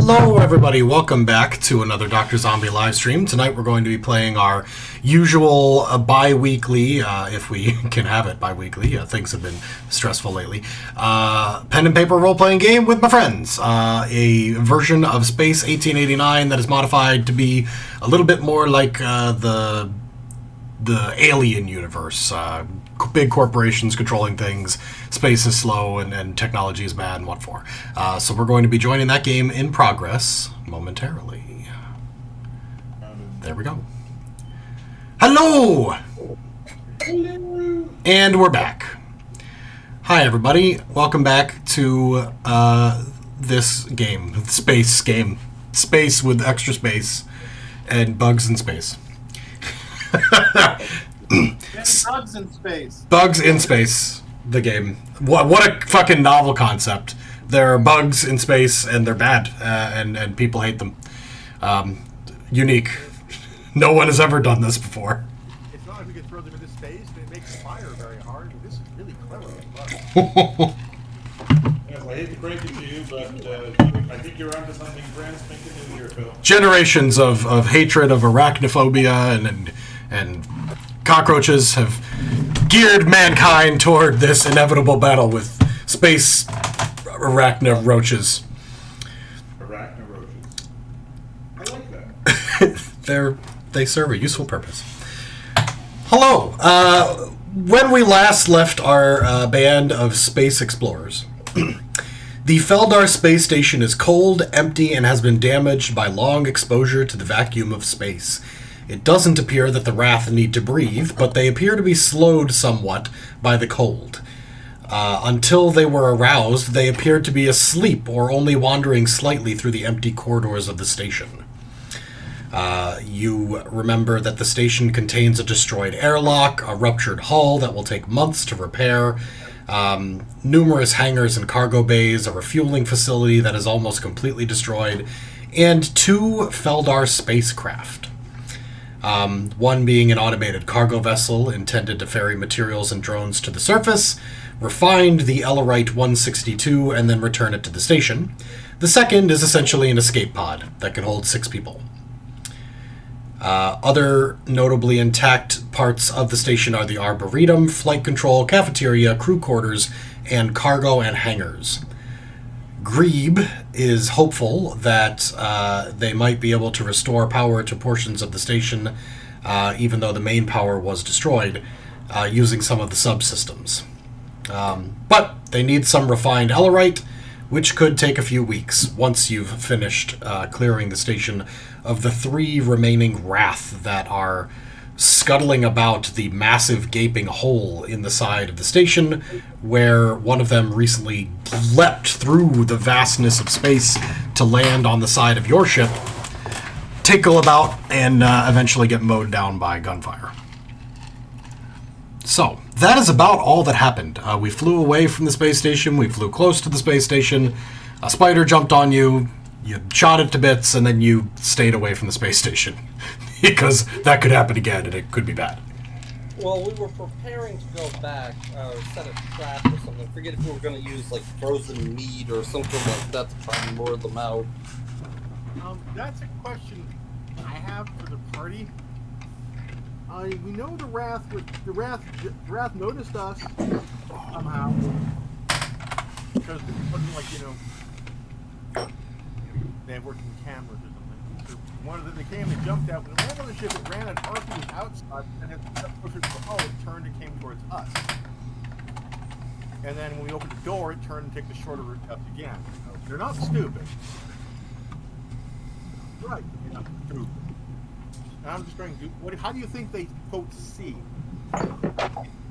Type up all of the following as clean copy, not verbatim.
Hello everybody, welcome back to another Dr. Zombie live stream. Tonight we're going to be playing our usual bi-weekly, if we can have it bi-weekly, things have been stressful lately, pen and paper role-playing game with my friends. A version of Space 1889 that is modified to be a little bit more like the Alien universe. Big corporations controlling things, space is slow, and technology is bad, and what for. So we're going to be joining that game in progress momentarily. There we go. Hello! And we're back. Hi everybody, welcome back to this game, space game. Space with extra space and bugs in space. Bugs in space. Bugs in space, the game. What a fucking novel concept. There are bugs in space, and they're bad, and people hate them. Unique. No one has ever done this before. It's not like we could throw them into space, and it makes fire very hard, but this is really clever. Yes, I hate to break it to you, but I think you're onto something brand spanking new here, Phil. Generations of hatred, of arachnophobia, and cockroaches have geared mankind toward this inevitable battle with space arachno roaches. Arachno roaches. I like that. They serve a useful purpose. Hello. When we last left our band of space explorers, the Feldar space station is cold, empty, and has been damaged by long exposure to the vacuum of space. It doesn't appear that the Wrath need to breathe, but they appear to be slowed somewhat by the cold. Until they were aroused, they appeared to be asleep or only wandering slightly through the empty corridors of the station. You remember that the station contains a destroyed airlock, a ruptured hull that will take months to repair, numerous hangars and cargo bays, a refueling facility that is almost completely destroyed, and 2 Feldar spacecraft. One being an automated cargo vessel intended to ferry materials and drones to the surface, refined the Ellerite 162, and then return it to the station. The second is essentially an escape pod that can hold 6 people. Other notably intact parts of the station are the Arboretum, flight control, cafeteria, crew quarters, and cargo and hangars. Grebe is hopeful that they might be able to restore power to portions of the station, even though the main power was destroyed, using some of the subsystems. But they need some refined Ellerite, which could take a few weeks once you've finished clearing the station of the 3 remaining Wrath that are scuttling about the massive gaping hole in the side of the station, where one of them recently leapt through the vastness of space to land on the side of your ship, tickle about, and eventually get mowed down by gunfire. So, that is about all that happened. We flew away from the space station, we flew close to the space station, a spider jumped on you, you shot it to bits, and then you stayed away from the space station. Because that could happen again, and it could be bad. Well, we were preparing to go back, or set a trap or something. I forget if we were going to use, like, frozen meat or something like that to try and lure them out. That's a question I have for the party. We know the Wrath noticed us somehow. Because it wasn't like, they have working cameras or something. One of them, they came and jumped out. When it landed on the ship, it ran at Arthur was outside, and it got closer to the hull, it turned and came towards us. And then when we opened the door, it turned and took the shorter route up again. So they're not stupid. Right, you're not stupid. And I'm just going to how do you think they, quote, see?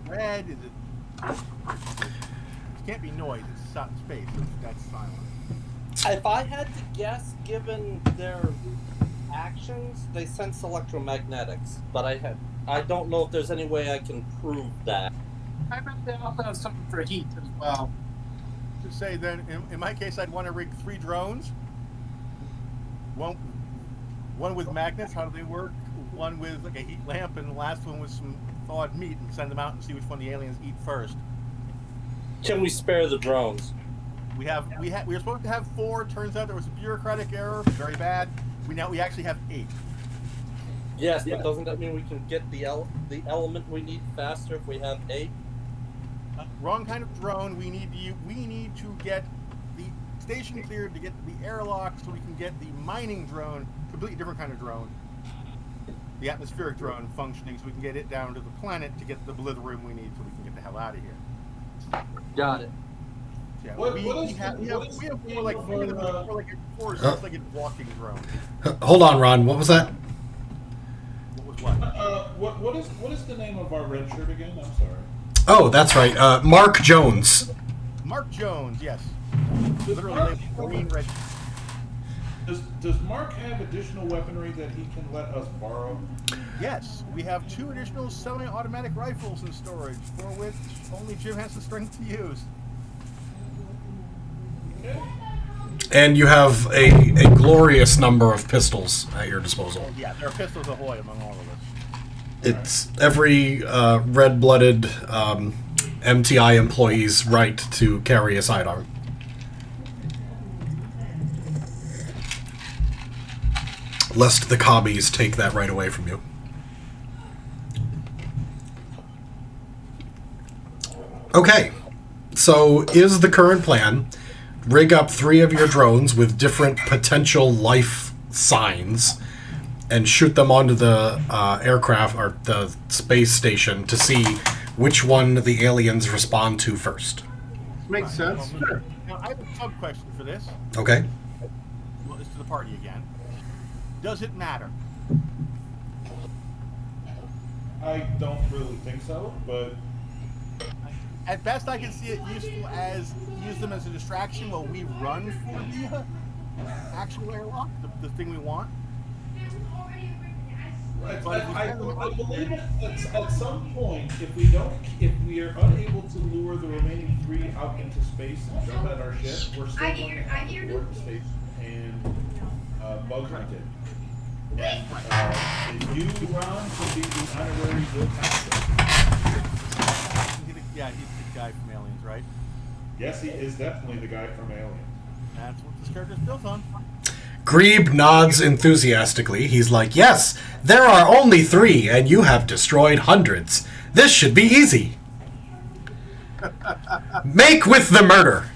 Red, is it... It can't be noise, it's space, so that's silent. If I had to guess, given their actions, they sense electromagnetics, but I don't know if there's any way I can prove that. I bet they also have something for heat as well. To say then, in my case, I'd want to rig 3 drones. One with magnets, how do they work? One with like a heat lamp, and the last one with some thawed meat, and send them out and see which one the aliens eat first. Can we spare the drones? We were supposed to have 4. Turns out there was a bureaucratic error. Very bad. We actually have 8. Yes, but doesn't that mean we can get the element we need faster if we have 8? Wrong kind of drone. We need to get the station cleared to get the airlock so we can get the mining drone, completely different kind of drone. The atmospheric drone functioning so we can get it down to the planet to get the blithering we need so we can get the hell out of here. Got it. Yeah, What we is have the more like name of our, it's like a walking drone. Hold on, Ron. What was that? What was what? what is the name of our red shirt again? I'm sorry. Oh, that's right. Mark Jones. Mark Jones, yes. Does Literally Mark, labeled green red. does Mark have additional weaponry that he can let us borrow? Yes, we have 2 additional semi-automatic rifles in storage, for which only Jim has the strength to use. Okay. And you have a glorious number of pistols at your disposal. Yeah, there are pistols ahoy among all of us. It's every red-blooded MTI employee's right to carry a sidearm. Lest the commies take that right away from you. Okay, so is the current plan rig up 3 of your drones with different potential life signs and shoot them onto the aircraft or the space station to see which one the aliens respond to first? Makes sense. Sure. Now, I have a sub-question for this. Okay. Well, it's to the party again. Does it matter? I don't really think so, but At best, I can see it useful as use them as a distraction while we run for the actual airlock, the thing we want. I believe at some point, if we are unable to lure the remaining 3 out into space and jump at our ship, we're still going to have to board the station and bug hunt it. And you, Ron, could be the honorary guild master. Yeah, he's the guy from Aliens, right? Yes, he is definitely the guy from Alien. That's what this character's built on. Grebe nods enthusiastically. He's like, yes, there are only 3, and you have destroyed hundreds. This should be easy. Make with the murder.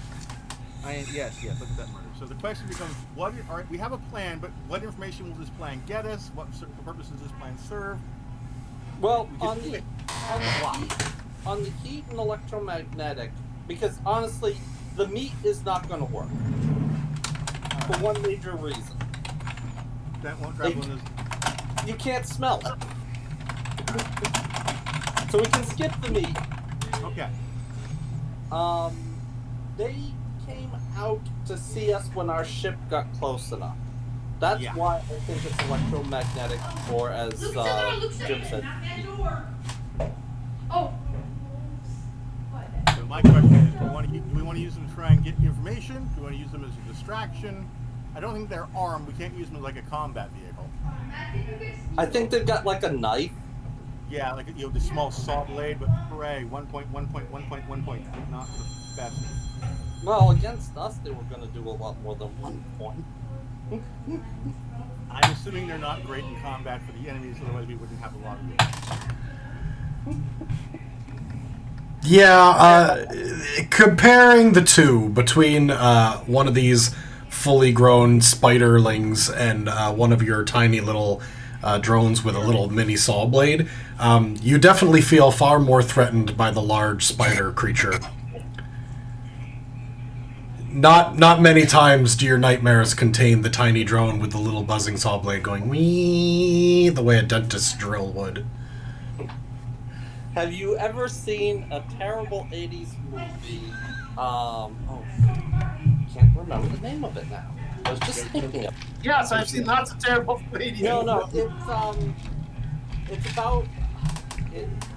Yes, look at that murder. So the question becomes, all right, we have a plan, but what information will this plan get us? What purpose does this plan serve? Well, We on just do the, it. on the heat and electromagnetic, because honestly, the meat is not going to work. For one major reason. That won't travel in this. You can't smell it. So we can skip the meat. Okay. They came out to see us when our ship got close enough. That's Yeah. why I think it's electromagnetic, or as Jim said. Oh. So my question is, do we want to use them to try and get information? Do we want to use them as a distraction? I don't think they're armed. We can't use them as like a combat vehicle. I think they've got like a knife. Yeah, like the small saw blade, but hooray, 1 point, 1 point, 1 point, 1 point. Not the best. Well, against us, they were going to do a lot more than 1 point. I'm assuming they're not great in combat for the enemies, otherwise we wouldn't have a lot of them. Yeah, comparing the two between one of these fully grown spiderlings and one of your tiny little drones with a little mini saw blade, you definitely feel far more threatened by the large spider creature. Not many times do your nightmares contain the tiny drone with the little buzzing saw blade going wee the way a dentist's drill would. Have you ever seen a terrible 80s movie? Can't remember the name of it now. I was just thinking of it. Yes, I've seen lots of terrible ladies. No, it's about it's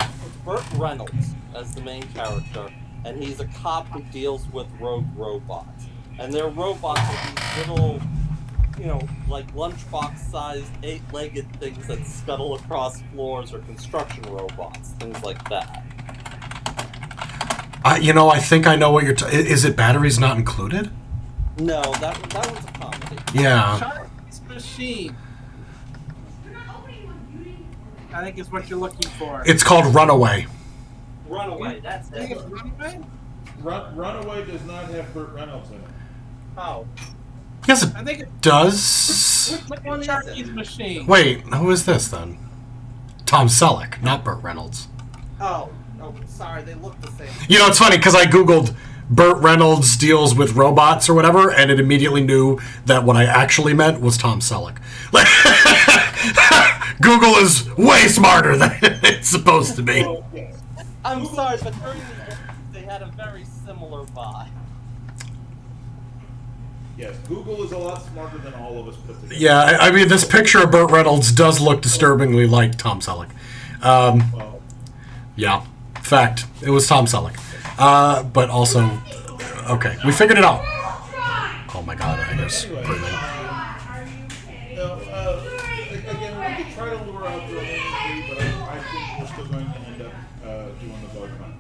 Burt Reynolds as the main character, and he's a cop who deals with rogue robots. And they're robots with these little, like lunchbox-sized, 8-legged things that scuttle across floors, or construction robots, things like that. I think I know what you're. Is it batteries not included? No, that one's a comedy. Yeah. Chinese machine. I think is what you're looking for. It's called Runaway. Runaway, that's I think it. it's Runaway? Runaway does not have Burt Reynolds in it. Oh. Yes, it I think it's does. Which one is Chinese it? machine. Wait, who is this then? Tom Selleck, not Burt Reynolds. Oh, sorry, they look the same. It's funny because I googled Burt Reynolds deals with robots or whatever, and it immediately knew that what I actually meant was Tom Selleck. Google is way smarter than it's supposed to be. Oh, yes. I'm sorry, but during the end, they had a very similar vibe. Yes, Google is a lot smarter than all of us put together. Yeah, I mean, this picture of Burt Reynolds does look disturbingly like Tom Selleck. Well, Yeah, fact, it was Tom Selleck. But also, okay, we figured it out. Oh my god, I guess. anyway, again, we could try to lure out the remaining three, but I think we're still going to end up doing the bug hunt.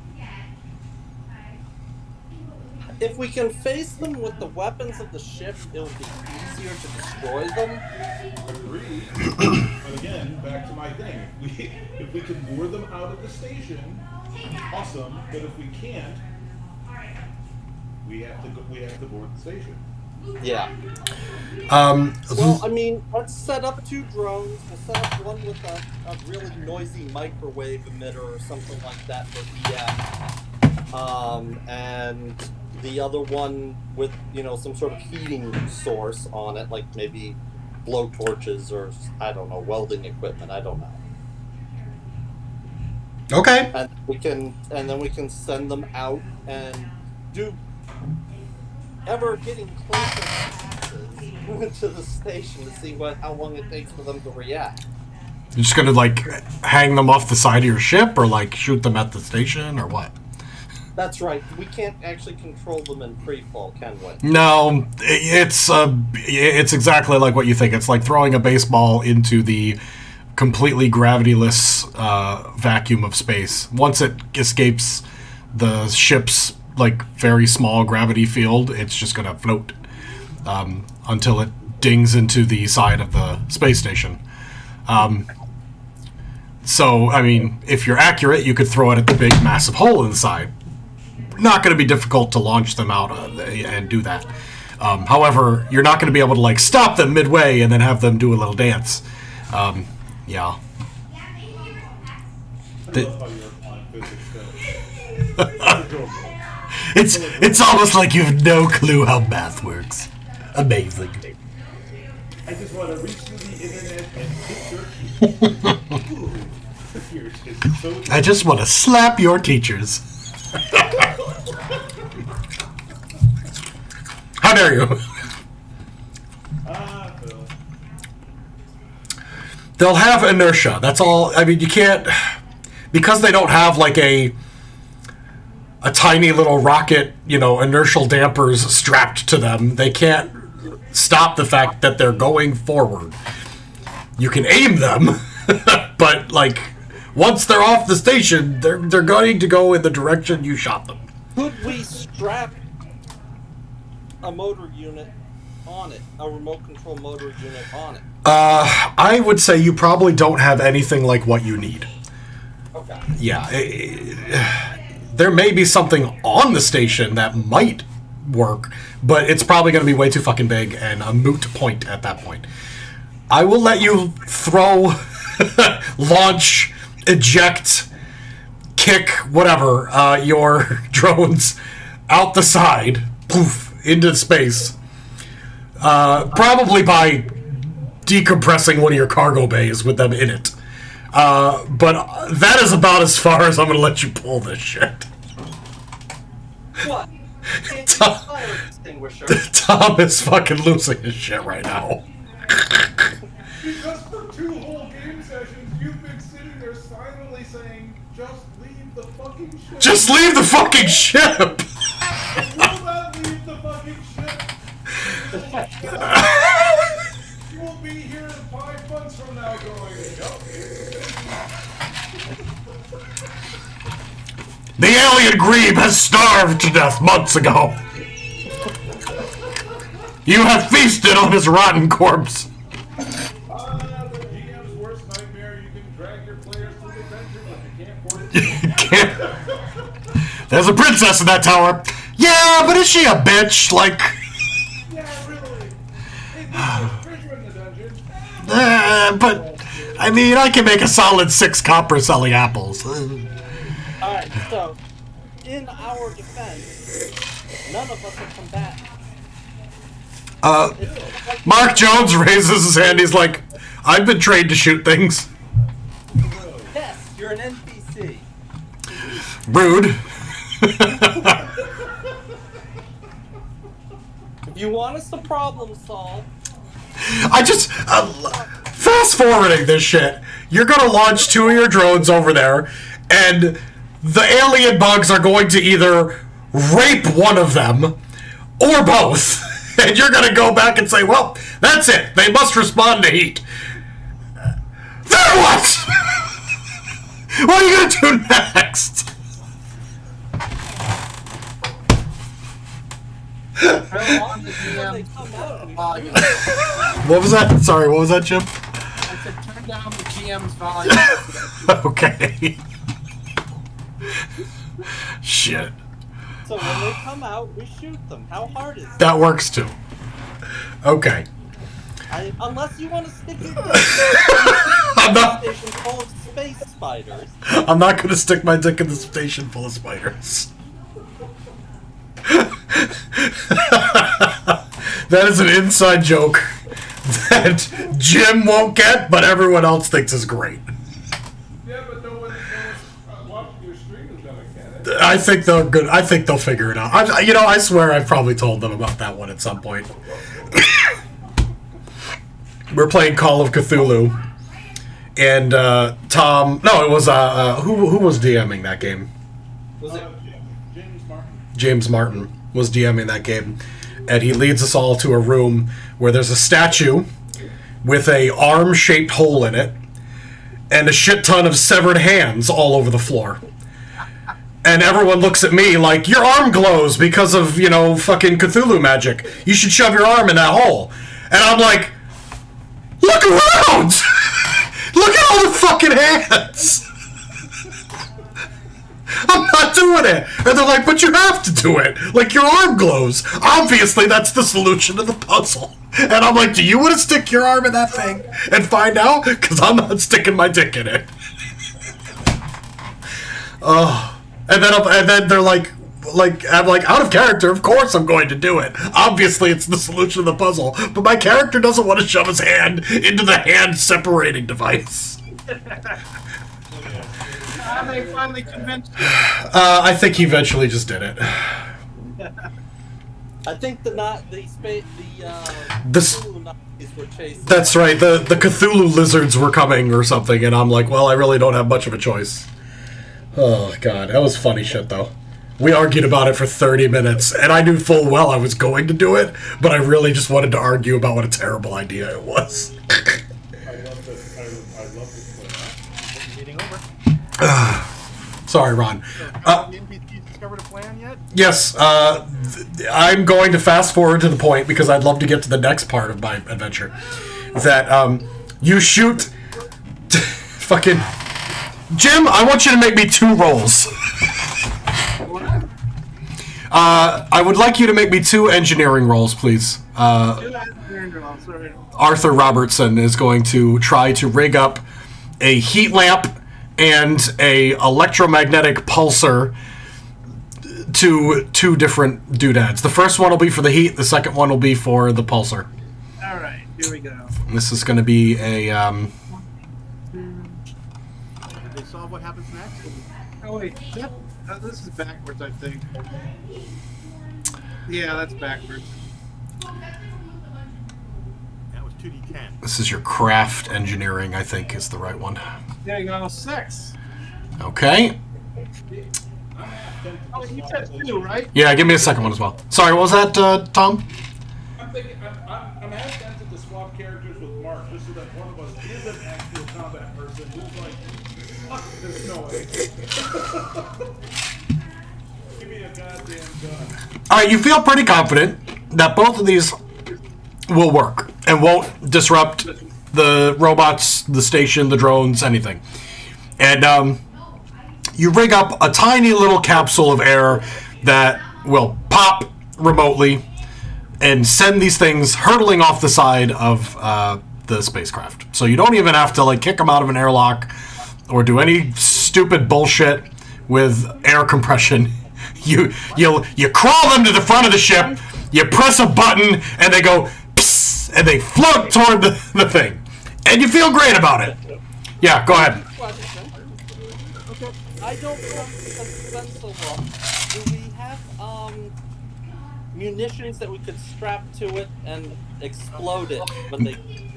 If we can face them with the weapons of the ship, it'll be easier to destroy them. Agreed. But again, back to my thing. If we can lure them out of the station, awesome. But if we can't, we have to board the station. Yeah. Um, Well, I mean, let's set up 2 drones. We'll set up one with a really noisy microwave emitter or something like that for EM. And the other one with, some sort of heating source on it, like maybe blow torches or, I don't know, welding equipment. I don't know. okay. And then we can send them out and do ever getting closer to the station to see how long it takes for them to react. You're just gonna, hang them off the side of your ship, or, shoot them at the station, or what? That's right. We can't actually control them in free-fall, can we? No, it's exactly like what you think. It's like throwing a baseball into the completely gravityless vacuum of space. Once it escapes the ship's very small gravity field, it's just gonna float until it dings into the side of the space station. So, I mean, if you're accurate, you could throw it at the big, massive hole in the side. Not going to be difficult to launch them out and do that. However, you're not going to be able to stop them midway and then have them do a little dance. Yeah. I love how you're applying physics to It's almost like you have no clue how math works. Amazing. I just want to reach through the internet and hit your Ooh, yours is so I just want to slap your teachers. How dare you? Phil. They'll have inertia. That's all. I mean, you can't, because they don't have a tiny little rocket, inertial dampers strapped to them. They can't stop the fact that they're going forward. You can aim them, but once they're off the station, they're going to go in the direction you shot them. Could we strap a motor unit on it, a remote control motor unit on it? I would say you probably don't have anything like what you need. Okay. Yeah, there may be something on the station that might work, but it's probably going to be way too fucking big and a moot point at that point. I will let you throw, launch, eject, kick, whatever, your drones out the side, poof, into space. Probably by decompressing one of your cargo bays with them in it. But that is about as far as I'm going to let you pull this shit. What? Fire extinguisher. Tom is fucking losing his shit right now. Because for 2 whole game sessions, you've been sitting there silently saying, just leave the fucking ship. Just leave the fucking ship! And will not leave the fucking ship. You will be here 5 months from now going, The alien grebe has starved to death months ago. You have feasted on his rotten corpse. The GM's worst nightmare, you can drag your players to the adventure, but you can't force it. Can't. There's a princess in that tower. Yeah, but is she a bitch? Like... Yeah, really. Hey, treasure in the dungeon. but, I mean, I can make a solid 6 copper selling apples. Alright, so, in our defense, none of us are combatants. Mark Jones raises his hand. He's like, I've been trained to shoot things. Yes, you're an NPC. Rude. If you want us to problem solve, I just... fast forwarding this shit. You're gonna launch 2 of your drones over there, and the alien bugs are going to either rape one of them, or both. And you're gonna go back and say, well, that's it. They must respond to heat. Then what? What are you gonna do next? when they come out, Volume. What was that? Sorry, what was that, Jim? I said turn down the GM's volume. Okay. Shit. so when they come out, we shoot them. How hard is it? That works too. Okay. Unless you want to stick your I'm not. station full of space spiders. I'm not gonna stick my dick in the station full of spiders. That is an inside joke that Jim won't get, but everyone else thinks is great. Yeah, but no one's watching your stream is gonna get it. I think they're good. I think they'll figure it out. I swear I've probably told them about that one at some point. We're playing Call of Cthulhu, and Tom. No, it was who was DMing that game? Was it? James Martin. James Martin was DMing that game, and he leads us all to a room where there's a statue with a arm-shaped hole in it, and a shit ton of severed hands all over the floor. And everyone looks at me like, your arm glows because of, fucking Cthulhu magic. You should shove your arm in that hole. And I'm like, look around! Look at all the fucking hands! I'm not doing it! And they're like, but you have to do it! Like, your arm glows. Obviously, that's the solution to the puzzle. And I'm like, do you want to stick your arm in that thing and find out? Because I'm not sticking my dick in it. Oh. And then they're like, I'm like, out of character, of course I'm going to do it. Obviously, it's the solution to the puzzle. But my character doesn't want to shove his hand into the hand-separating device. They finally convinced you. I think he eventually just did it. I think the This- Cthulhu Nazis were chasing. That's right, the Cthulhu lizards were coming or something, and I'm like, well, I really don't have much of a choice. Oh, God, that was funny shit, though. We argued about it for 30 minutes, and I knew full well I was going to do it, but I really just wanted to argue about what a terrible idea it was. I love this. I love this Meeting over. Sorry, Ron. Have the NPCs discovered a plan yet? Yes, I'm going to fast forward to the point, because I'd love to get to the next part of my adventure. That, you shoot... fucking... Jim, I want you to make me 2 rolls. I would like you to make me 2 engineering rolls, please. Arthur Robertson is going to try to rig up a heat lamp and a electromagnetic pulsar to 2 different doodads. The first one will be for the heat, the second one will be for the pulsar. Alright, here we go. This is going to be a... Did they solve what happens next? Oh wait, this is backwards, I think. Yeah, that's backwards. That was 2d10. This is your craft engineering, I think, is the right one. There you go, 6. Okay. Oh, you said 2, right? Yeah, give me a second one as well. Sorry, what was that, Tom? I'm thinking, I'm half tempted to swap characters with Mark, just so that one of us is an actual combat person who's like, fuck, there's no way. goddamn gun. All right, you feel pretty confident that both of these will work and won't disrupt the robots, the station, the drones, anything. And you rig up a tiny little capsule of air that will pop remotely and send these things hurtling off the side of the spacecraft. So you don't even have to like kick them out of an airlock or do any stupid bullshit with air compression. You crawl them to the front of the ship, you press a button, and they go psst, and they float toward the thing. And you feel great about it. Yeah, go ahead. Question. Okay, I don't have a sense of do we have munitions that we could strap to it and explode it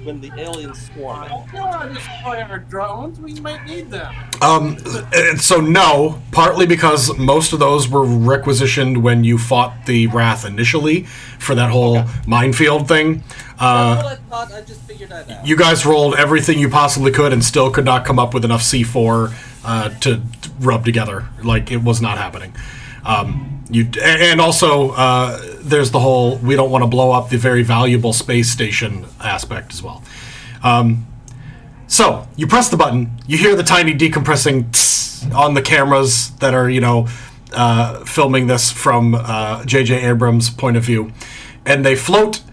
when the aliens swarm it? Oh, destroy our drones. We might need them. And so no, partly because most of those were requisitioned when you fought the Wrath initially for that whole minefield thing. That's what I thought. I just figured that out. You guys rolled everything you possibly could and still could not come up with enough C4 to rub together. Like, it was not happening. And also, there's the whole we don't want to blow up the very valuable space station aspect as well. So you press the button, you hear the tiny decompressing tss on the cameras that are, filming this from J.J. Abrams' point of view, and they float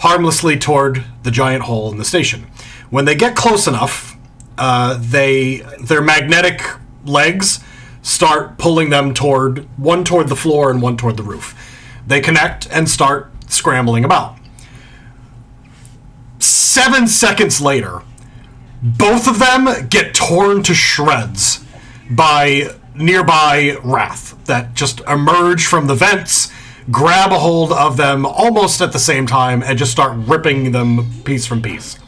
harmlessly toward the giant hole in the station. When they get close enough, their magnetic legs start pulling them toward the floor and one toward the roof. They connect and start scrambling about. 7 seconds later, both of them get torn to shreds by nearby Wrath that just emerge from the vents, grab a hold of them almost at the same time, and just start ripping them piece from piece.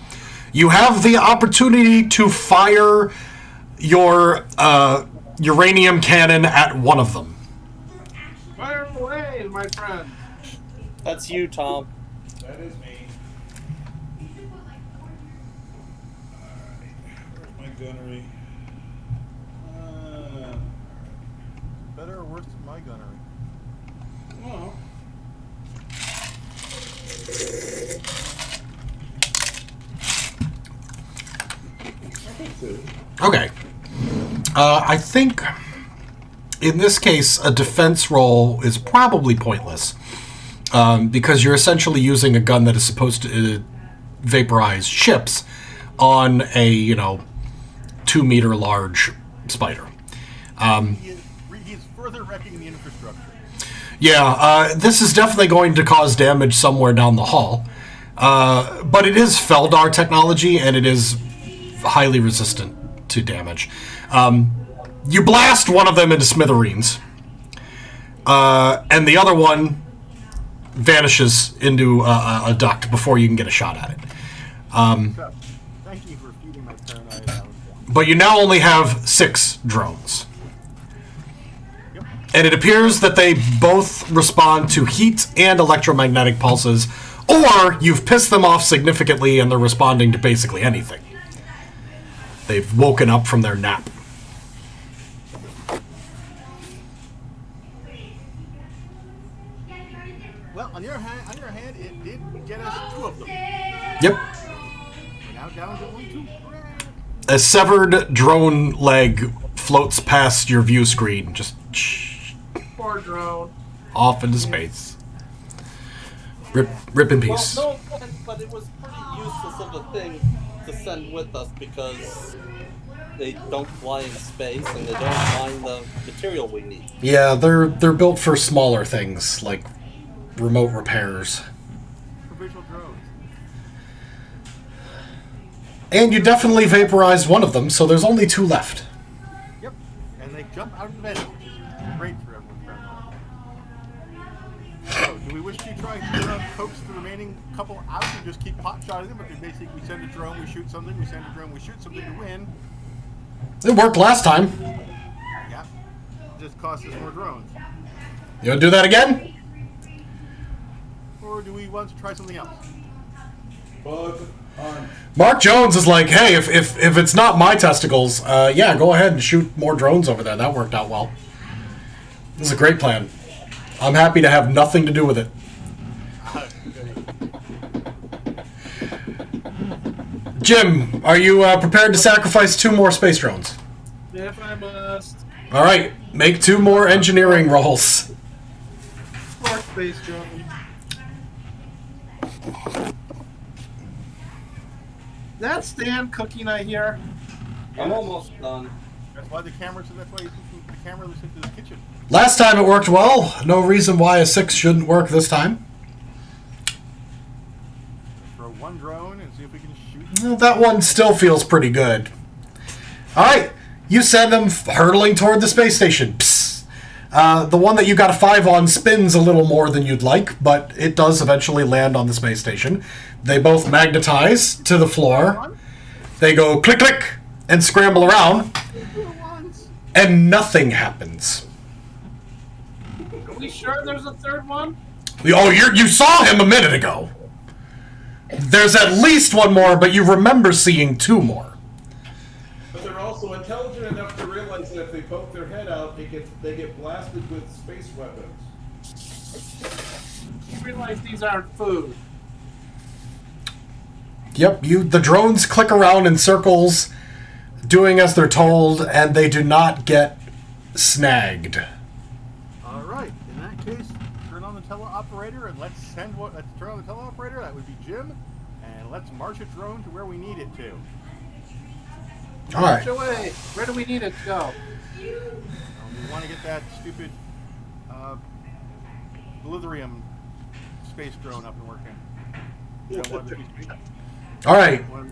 You have the opportunity to fire your uranium cannon at one of them. Fire away, my friend. That's you, Tom. That is me. Alright, where's my gunnery? Better or worse than my gunnery? Well. I think so. Okay. I think in this case, a defense roll is probably pointless because you're essentially using a gun that is supposed to vaporize ships on a 2-meter large spider. He's further wrecking the infrastructure. Yeah, this is definitely going to cause damage somewhere down the hall, but it is Feldar technology and it is highly resistant to damage. You blast one of them into smithereens, and the other one vanishes into a duct before you can get a shot at it. So, thank you for feeding my paranoid out. But you now only have 6 drones. Yep. And it appears that they both respond to heat and electromagnetic pulses, or you've pissed them off significantly and they're responding to basically anything. They've woken up from their nap. Well, on your hand, it did get us 2 of them. Yep. We're now down to only 2. A severed drone leg floats past your view screen, just Poor drone. off into space. Rip in peace. Well, no offense, but it was pretty useless of a thing to send with us because they don't fly in space and they don't find the material we need. Yeah, they're built for smaller things like remote repairs. Provisional drones. And you definitely vaporized one of them, so there's only 2 left. Yep. And they jump out of the vent, which is great for everyone's background. So, do we wish to try to coax the remaining couple out and just keep pot-shotting them? But we basically send a drone, we shoot something, we send a drone, we shoot something to win. It worked last time. Yeah. It just costs us more drones. You want to do that again? Or do we want to try something else? Bug hunt. Mark Jones is like, hey, if it's not my testicles, yeah, go ahead and shoot more drones over there. That worked out well. This is a great plan. I'm happy to have nothing to do with it. Jim, are you prepared to sacrifice 2 more space drones? If I must. All right, make 2 more engineering rolls. More space drone. That stand cooking, I hear. I'm almost done. That's why the camera. So that's why the camera looks into the kitchen. Last time it worked well. No reason why a 6 shouldn't work this time. Throw 1 drone and see if we can shoot. Well, that one still feels pretty good. All right, you send them hurtling toward the space station. Psst. The one that you got a 5 on spins a little more than you'd like, but it does eventually land on the space station. They both magnetize to the floor. They go click, click, and scramble around, and nothing happens. Are we sure there's a 3rd one? Oh, you saw him a minute ago. There's at least 1 more, but you remember seeing 2 more. But they're also intelligent enough to realize that if they poke their head out, they get blasted with space weapons. You realize these aren't food. Yep, the drones click around in circles, doing as they're told, and they do not get snagged. All right. In that case, turn on the teleoperator and let's turn on the teleoperator. That would be Jim, and let's march a drone to where we need it to. All right. March away. Where do we need it to go? We want to get that stupid Lithium space drone up and working. You know, All right. one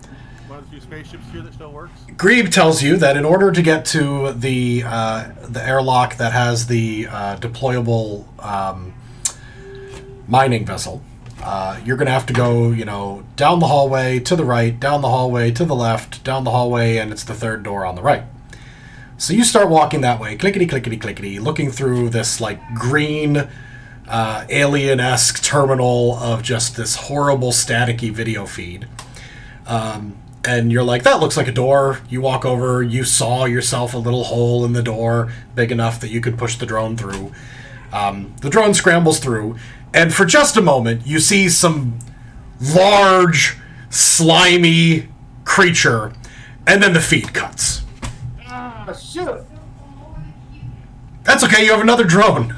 of the few spaceships here that still works. Grebe tells you that in order to get to the airlock that has the deployable mining vessel, you're going to have to go, down the hallway to the right, down the hallway to the left, down the hallway, and it's the 3rd door on the right. So you start walking that way, clickety, clickety, clickety, looking through this green, alien-esque terminal of just this horrible staticky video feed. And you're like, that looks like a door. You walk over, you saw yourself a little hole in the door big enough that you could push the drone through. The drone scrambles through, and for just a moment, you see some large, slimy creature, and then the feed cuts. Ah, shoot. That's okay, you have another drone.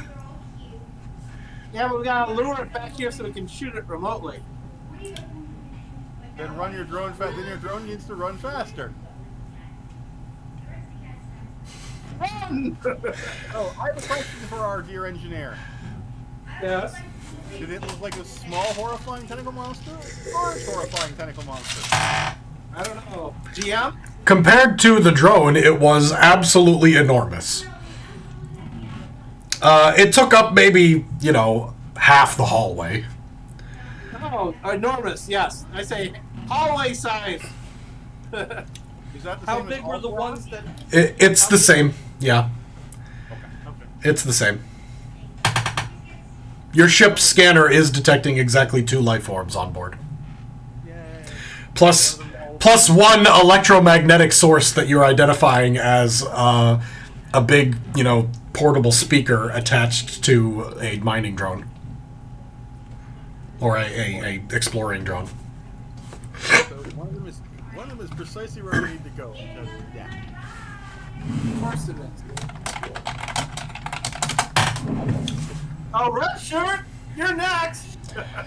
Yeah, but we gotta lure it back here so we can shoot it remotely. Then run your drone fast. Then your drone needs to run faster. Run! Oh, I have a question for our dear engineer. Yes. Did it look like a small, horrifying tentacle monster, or a large, horrifying tentacle monster? I don't know. GM? Compared to the drone, it was absolutely enormous. It took up maybe, half the hallway. Oh, enormous, yes. I say hallway size. Is that the How same as big were all the 4? ones that... It's the same, yeah. Okay. It's the same. Your ship's scanner is detecting exactly 2 life forms on board. Yay. Plus 1 electromagnetic source that you're identifying as a big, portable speaker attached to a mining drone. Or a exploring drone. So one of them is precisely where we need to go. Because, yeah. Of course it is. All right, shirt, you're next. I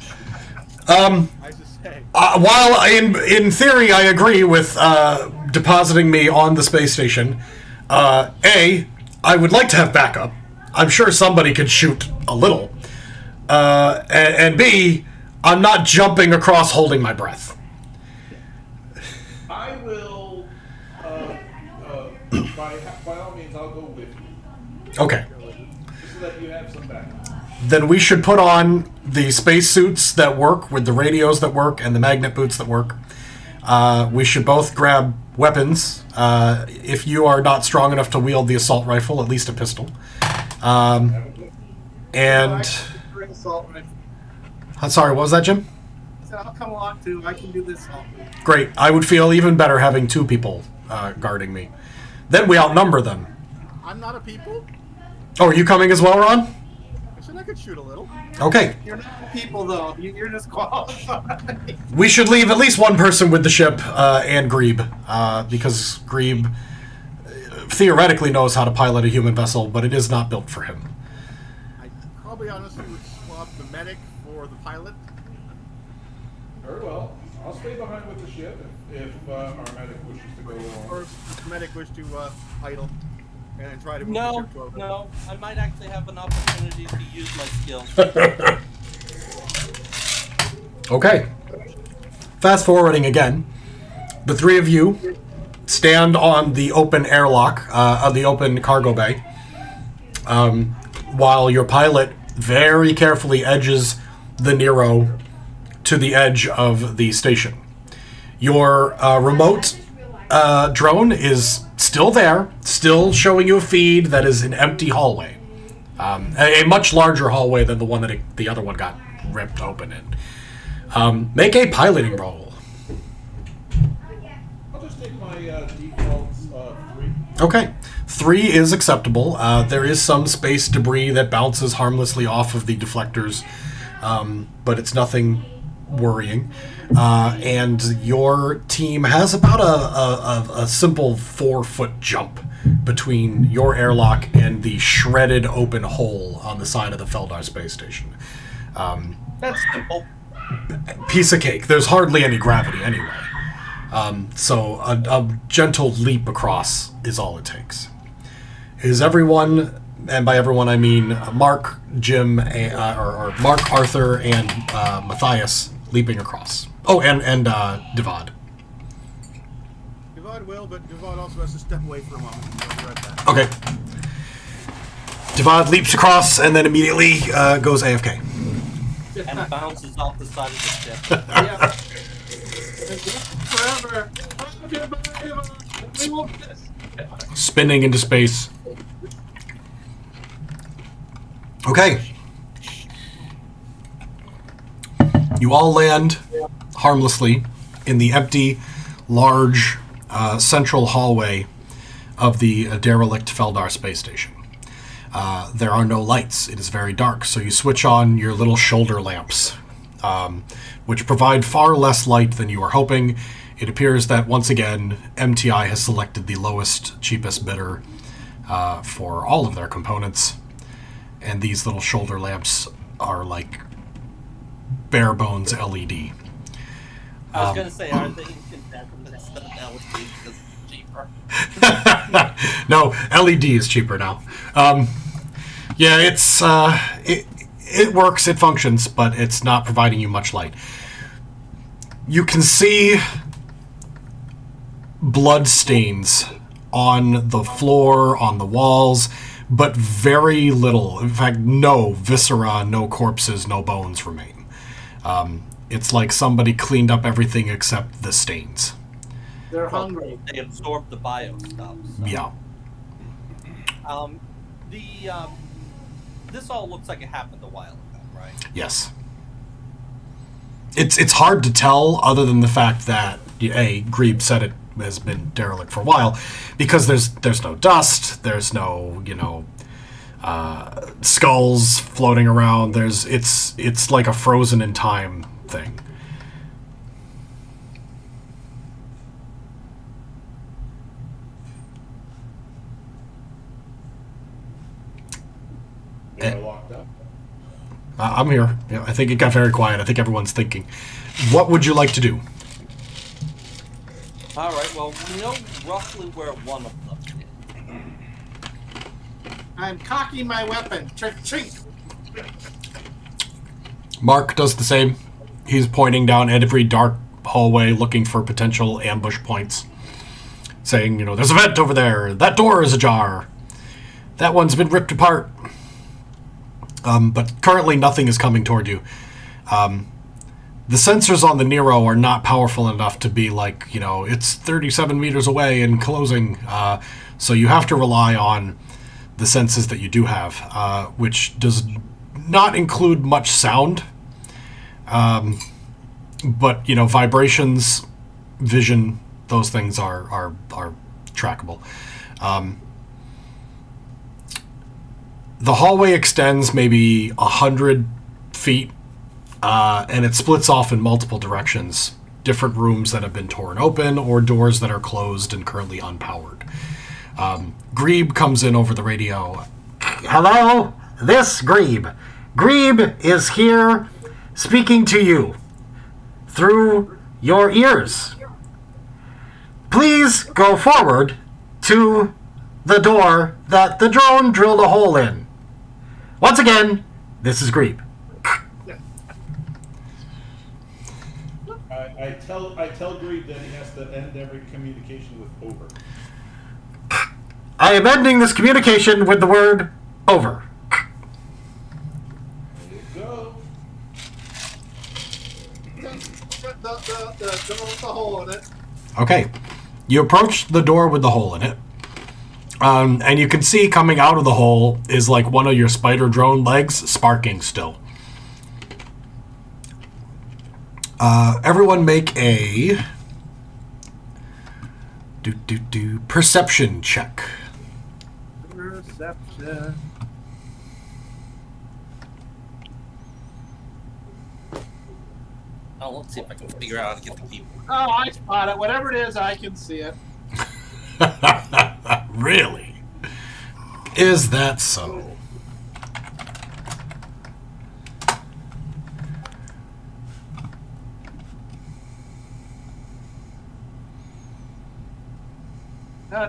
just say. While in theory I agree with depositing me on the space station, I would like to have backup. I'm sure somebody could shoot a little. And B, I'm not jumping across holding my breath. I will, by all means, I'll go with you. Okay. Just so that you have some backup. Then we should put on the spacesuits that work with the radios that work and the magnet boots that work. We should both grab weapons. If you are not strong enough to wield the assault rifle, at least a pistol. And... Sorry, what was that, Jim? I said, I'll come along too. I can do this all. Great. I would feel even better having 2 people guarding me. Then we outnumber them. I'm not a people. Oh, are you coming as well, Ron? I said I could shoot a little. Okay. You're not people, though. You're just qualified. We should leave at least one person with the ship and Grebe, because Grebe theoretically knows how to pilot a human vessel, but it is not built for him. I probably honestly would swap the medic for the pilot. Very well. I'll stay behind with the ship if our medic wishes to go along. Or if the medic wish to idle and try to move No, the ship to over. no. I might actually have an opportunity to use my skills. Okay. Fast forwarding again. The three of you stand on the open airlock, of the open cargo bay, while your pilot very carefully edges the Nero to the edge of the station. Your remote drone is still there, still showing you a feed that is an empty hallway. A much larger hallway than the one that the other one got ripped open in. Make a piloting roll. I'll just take my default 3. Okay. 3 is acceptable. There is some space debris that bounces harmlessly off of the deflectors, but it's nothing worrying. And your team has about a simple 4-foot jump between your airlock and the shredded open hole on the side of the Feldar space station. That's simple. Piece of cake. There's hardly any gravity anyway. So a gentle leap across is all it takes. Is everyone, and by everyone I mean Mark, Jim, or Mark, Arthur, and Matthias leaping across? Oh, and Devad. Devad will, but Devad also has to step away for a moment. I'll be right back. Okay. Devad leaps across and then immediately goes AFK. And bounces off the side of the ship. Yeah. Forever. We will Spinning into space. Okay. You all land harmlessly in the empty, large, central hallway of the derelict Feldar space station. There are no lights. It is very dark, so you switch on your little shoulder lamps, which provide far less light than you were hoping. It appears that, once again, MTI has selected the lowest, cheapest bidder for all of their components, and these little shoulder lamps are like bare bones LED. I was going to say, aren't they incandescent instead of LED because it's cheaper? No, LED is cheaper now. Yeah, it's it works, it functions, but it's not providing you much light. You can see blood stains on the floor, on the walls, but very little. In fact, no viscera, no corpses, no bones remain. It's like somebody cleaned up everything except the stains. They're hungry. They absorb the bio stuff. So. Yeah. This all looks like it happened a while ago, right? Yes. It's hard to tell, other than the fact that Grebe said it has been derelict for a while, because there's no dust, there's no skulls floating around. It's like a frozen in time thing. We're locked up. I'm here. Yeah, I think it got very quiet. I think everyone's thinking. What would you like to do? All right. Well, we know roughly where one of them is. I'm cocking my weapon. Chink. Mark does the same. He's pointing down at every dark hallway looking for potential ambush points. Saying, there's a vent over there. That door is ajar. That one's been ripped apart. But currently nothing is coming toward you. The sensors on the Nero are not powerful enough to be like, it's 37 meters away and closing. So you have to rely on the senses that you do have, which does not include much sound. But, vibrations, vision, those things are trackable. The hallway extends maybe 100 feet, and it splits off in multiple directions. Different rooms that have been torn open or doors that are closed and currently unpowered. Grebe comes in over the radio. Hello, this Grebe. Grebe is here speaking to you through your ears. Please go forward to the door that the drone drilled a hole in. Once again, this is Grebe. I tell Grebe that he has to end every communication with over. I am ending this communication with the word over. There you go. The door with the hole in it. Okay. You approach the door with the hole in it. And you can see coming out of the hole is like one of your spider drone legs sparking still. Everyone make a perception check. Perception. Oh, let's see if I can figure out how to get the keyboard. Oh, I spot it. Whatever it is, I can see it. Really? Is that so?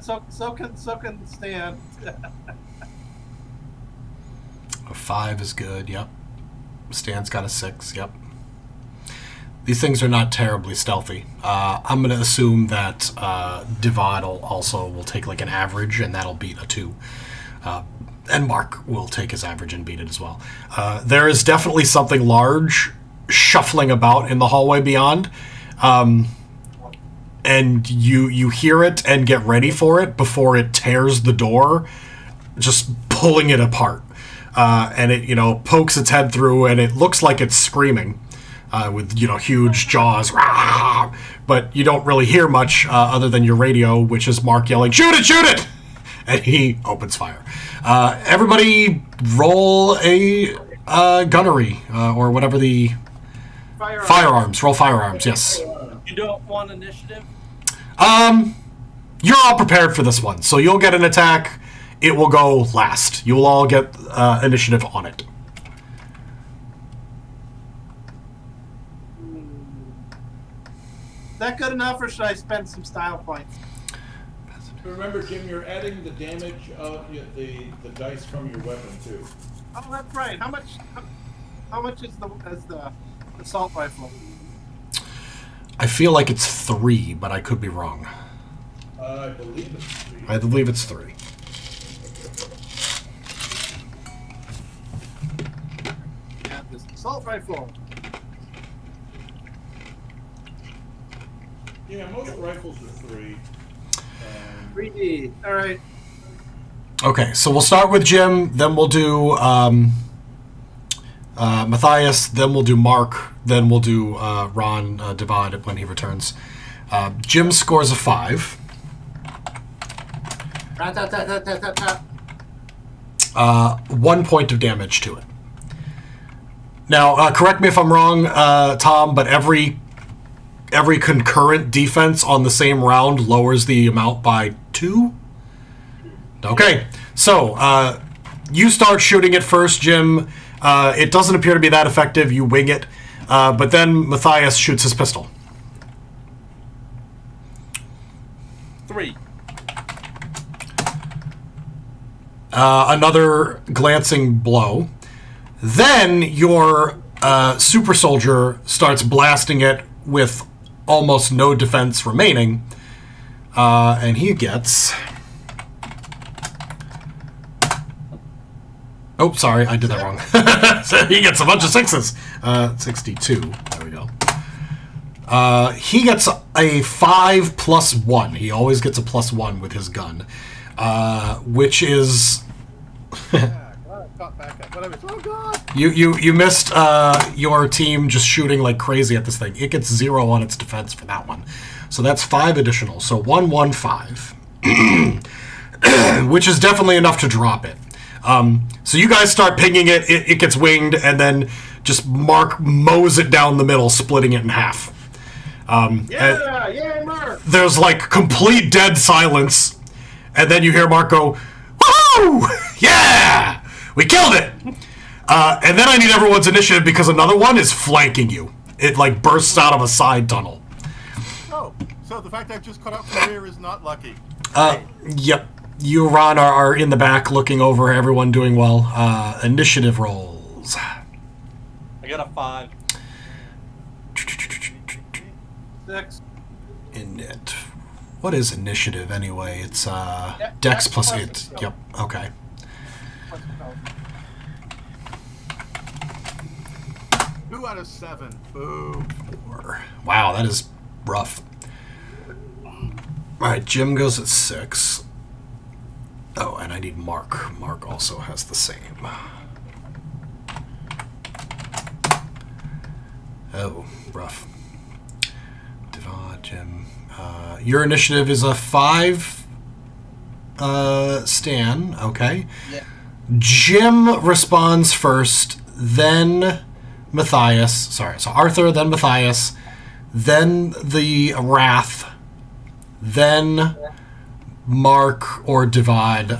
So can Stan. A 5 is good, yep. Stan's got a 6, yep. These things are not terribly stealthy. I'm going to assume that Divide also will take like an average, and that'll beat a 2. And Mark will take his average and beat it as well. There is definitely something large shuffling about in the hallway beyond. And you hear it and get ready for it before it tears the door, just pulling it apart. And it, pokes its head through, and it looks like it's screaming with, huge jaws. Rah! But you don't really hear much other than your radio, which is Mark yelling, "Shoot it, shoot it!" And he opens fire. Everybody roll a gunnery, or whatever the... Firearms. Roll firearms, yes. You don't want initiative? You're all prepared for this one, so you'll get an attack. It will go last. You will all get initiative on it. Is that good enough, or should I spend some style points? Remember, Jim, you're adding the damage of the dice from your weapon too. Oh, that's right. How much is the assault rifle? I feel like it's 3, but I could be wrong. I believe it's 3. I believe it's 3. Yeah, this assault rifle. Yeah, most rifles are 3. 3D. All right. Okay, so we'll start with Jim, then we'll do Matthias, then we'll do Mark, then we'll do Ron Divide when he returns. Jim scores a 5. 1 point of damage to it. Now, correct me if I'm wrong, Tom, but every concurrent defense on the same round lowers the amount by 2? Okay, so you start shooting it first, Jim. It doesn't appear to be that effective. You wing it, but then Matthias shoots his pistol. 3. Another glancing blow. Then your super soldier starts blasting it with almost no defense remaining, and he gets... Oh, sorry, I did that wrong. So he gets a bunch of 6s. 62. There we go. He gets a 5 plus 1. He always gets a plus 1 with his gun, which is... Oh god! You missed your team just shooting like crazy at this thing. It gets 0 on its defense for that one. So that's 5 additional. So 1, 1, 5. Which is definitely enough to drop it. So you guys start pinging it. It gets winged, and then just Mark mows it down the middle, splitting it in half. Yeah, Mark. There's like complete dead silence, and then you hear Mark go, "Woo! Yeah, we killed it!" And then I need everyone's initiative because another one is flanking you. It like bursts out of a side tunnel. Oh, so the fact that I've just cut out from the rear is not lucky. Yep. You, Ron, are in the back looking over everyone doing well. Initiative rolls. I got a 5. 6. Init. What is initiative anyway? It's Dex plus 8. Yep. Okay. 2 out of 7. Boo. 4. Wow, that is rough. All right, Jim goes at 6. Oh, and I need Mark. Mark also has the same. Oh, rough. Devad, Jim. Your initiative is a 5. Stan, okay. Yeah. Jim responds first, then Matthias. Sorry, so Arthur, then Matthias, then the Wrath, then Mark or Devad,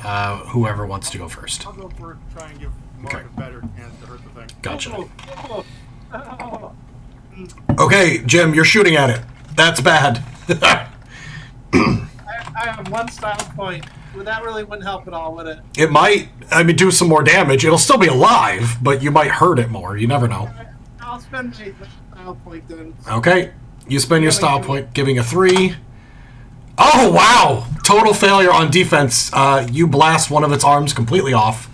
whoever wants to go first. I'll go for try and give Mark Okay. a better chance to hurt the thing. Gotcha. Oh. Okay, Jim, you're shooting at it. That's bad. I have 1 style point. Well, that really wouldn't help at all, would it? It might, do some more damage. It'll still be alive, but you might hurt it more. You never know. I'll spend my style point then. Okay, you spend your style point, giving a 3. Oh, wow! Total failure on defense. You blast one of its arms completely off.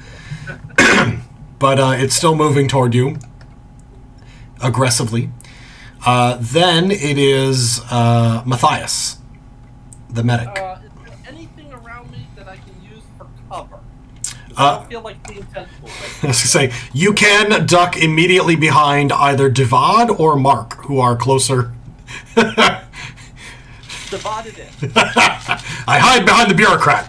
But it's still moving toward you. Aggressively. Then it is Matthias, the medic. Is there anything around me that I can use for cover? I don't feel like being tentacles. I was going to say, you can duck immediately behind either Devad or Mark, who are closer. Divided in. I hide behind the bureaucrat.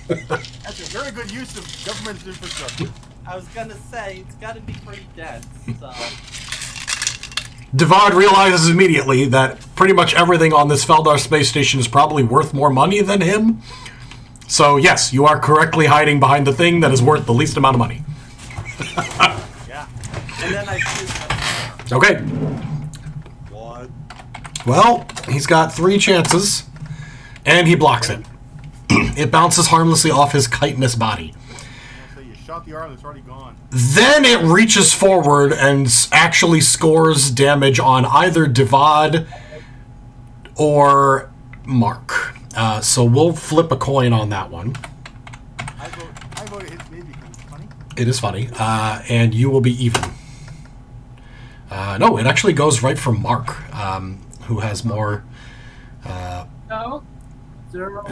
That's a very good use of government infrastructure. I was gonna say, it's gotta be pretty dense, so... Devad realizes immediately that pretty much everything on this Feldar space station is probably worth more money than him. So, yes, you are correctly hiding behind the thing that is worth the least amount of money. Yeah. And then I shoot Okay. What? Well, he's got 3 chances, and he blocks it. It bounces harmlessly off his chitinous body. So you shot the arm that's already gone. Then it reaches forward and actually scores damage on either Devad or Mark. So we'll flip a coin on that one. I vote it hits me because it's funny. It is funny. And you will be even. No, it actually goes right for Mark, who has more... No. 0.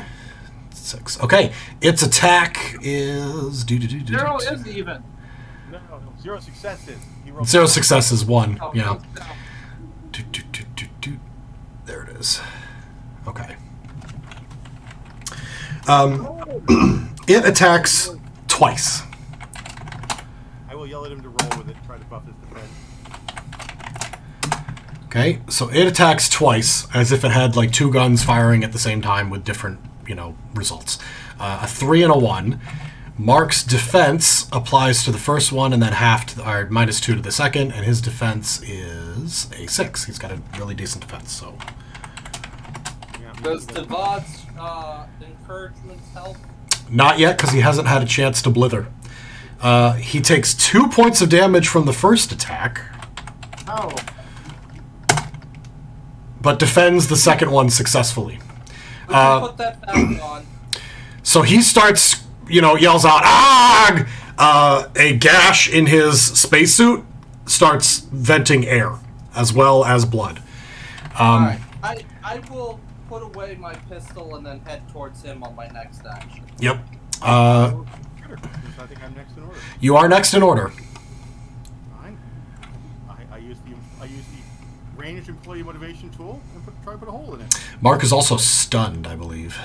6. Okay, its attack is... 0 is even. No, 0 successes. He rolled 0 successes, 1. Oh, Yeah. no. There it is. Okay. It attacks twice. I will yell at him to roll with it, try to buff his defense. Okay, so it attacks twice, as if it had like 2 guns firing at the same time with different, results. A 3 and a 1. Mark's defense applies to the first one, and then or -2 to the second, and his defense is a 6. He's got a really decent defense, so... Yeah, Does Devad's encouragements help? Not yet, because he hasn't had a chance to blither. He takes 2 points of damage from the first attack, Oh. but defends the second one successfully. We can put that back on. So he starts, yells out, "Ag!" A gash in his spacesuit starts venting air, as well as blood. Alright, I will put away my pistol and then head towards him on my next action. Yep. Sure. I think I'm next in order. You are next in order. Fine. I use the ranged employee motivation tool and try to put a hole in it. Mark is also stunned, I believe,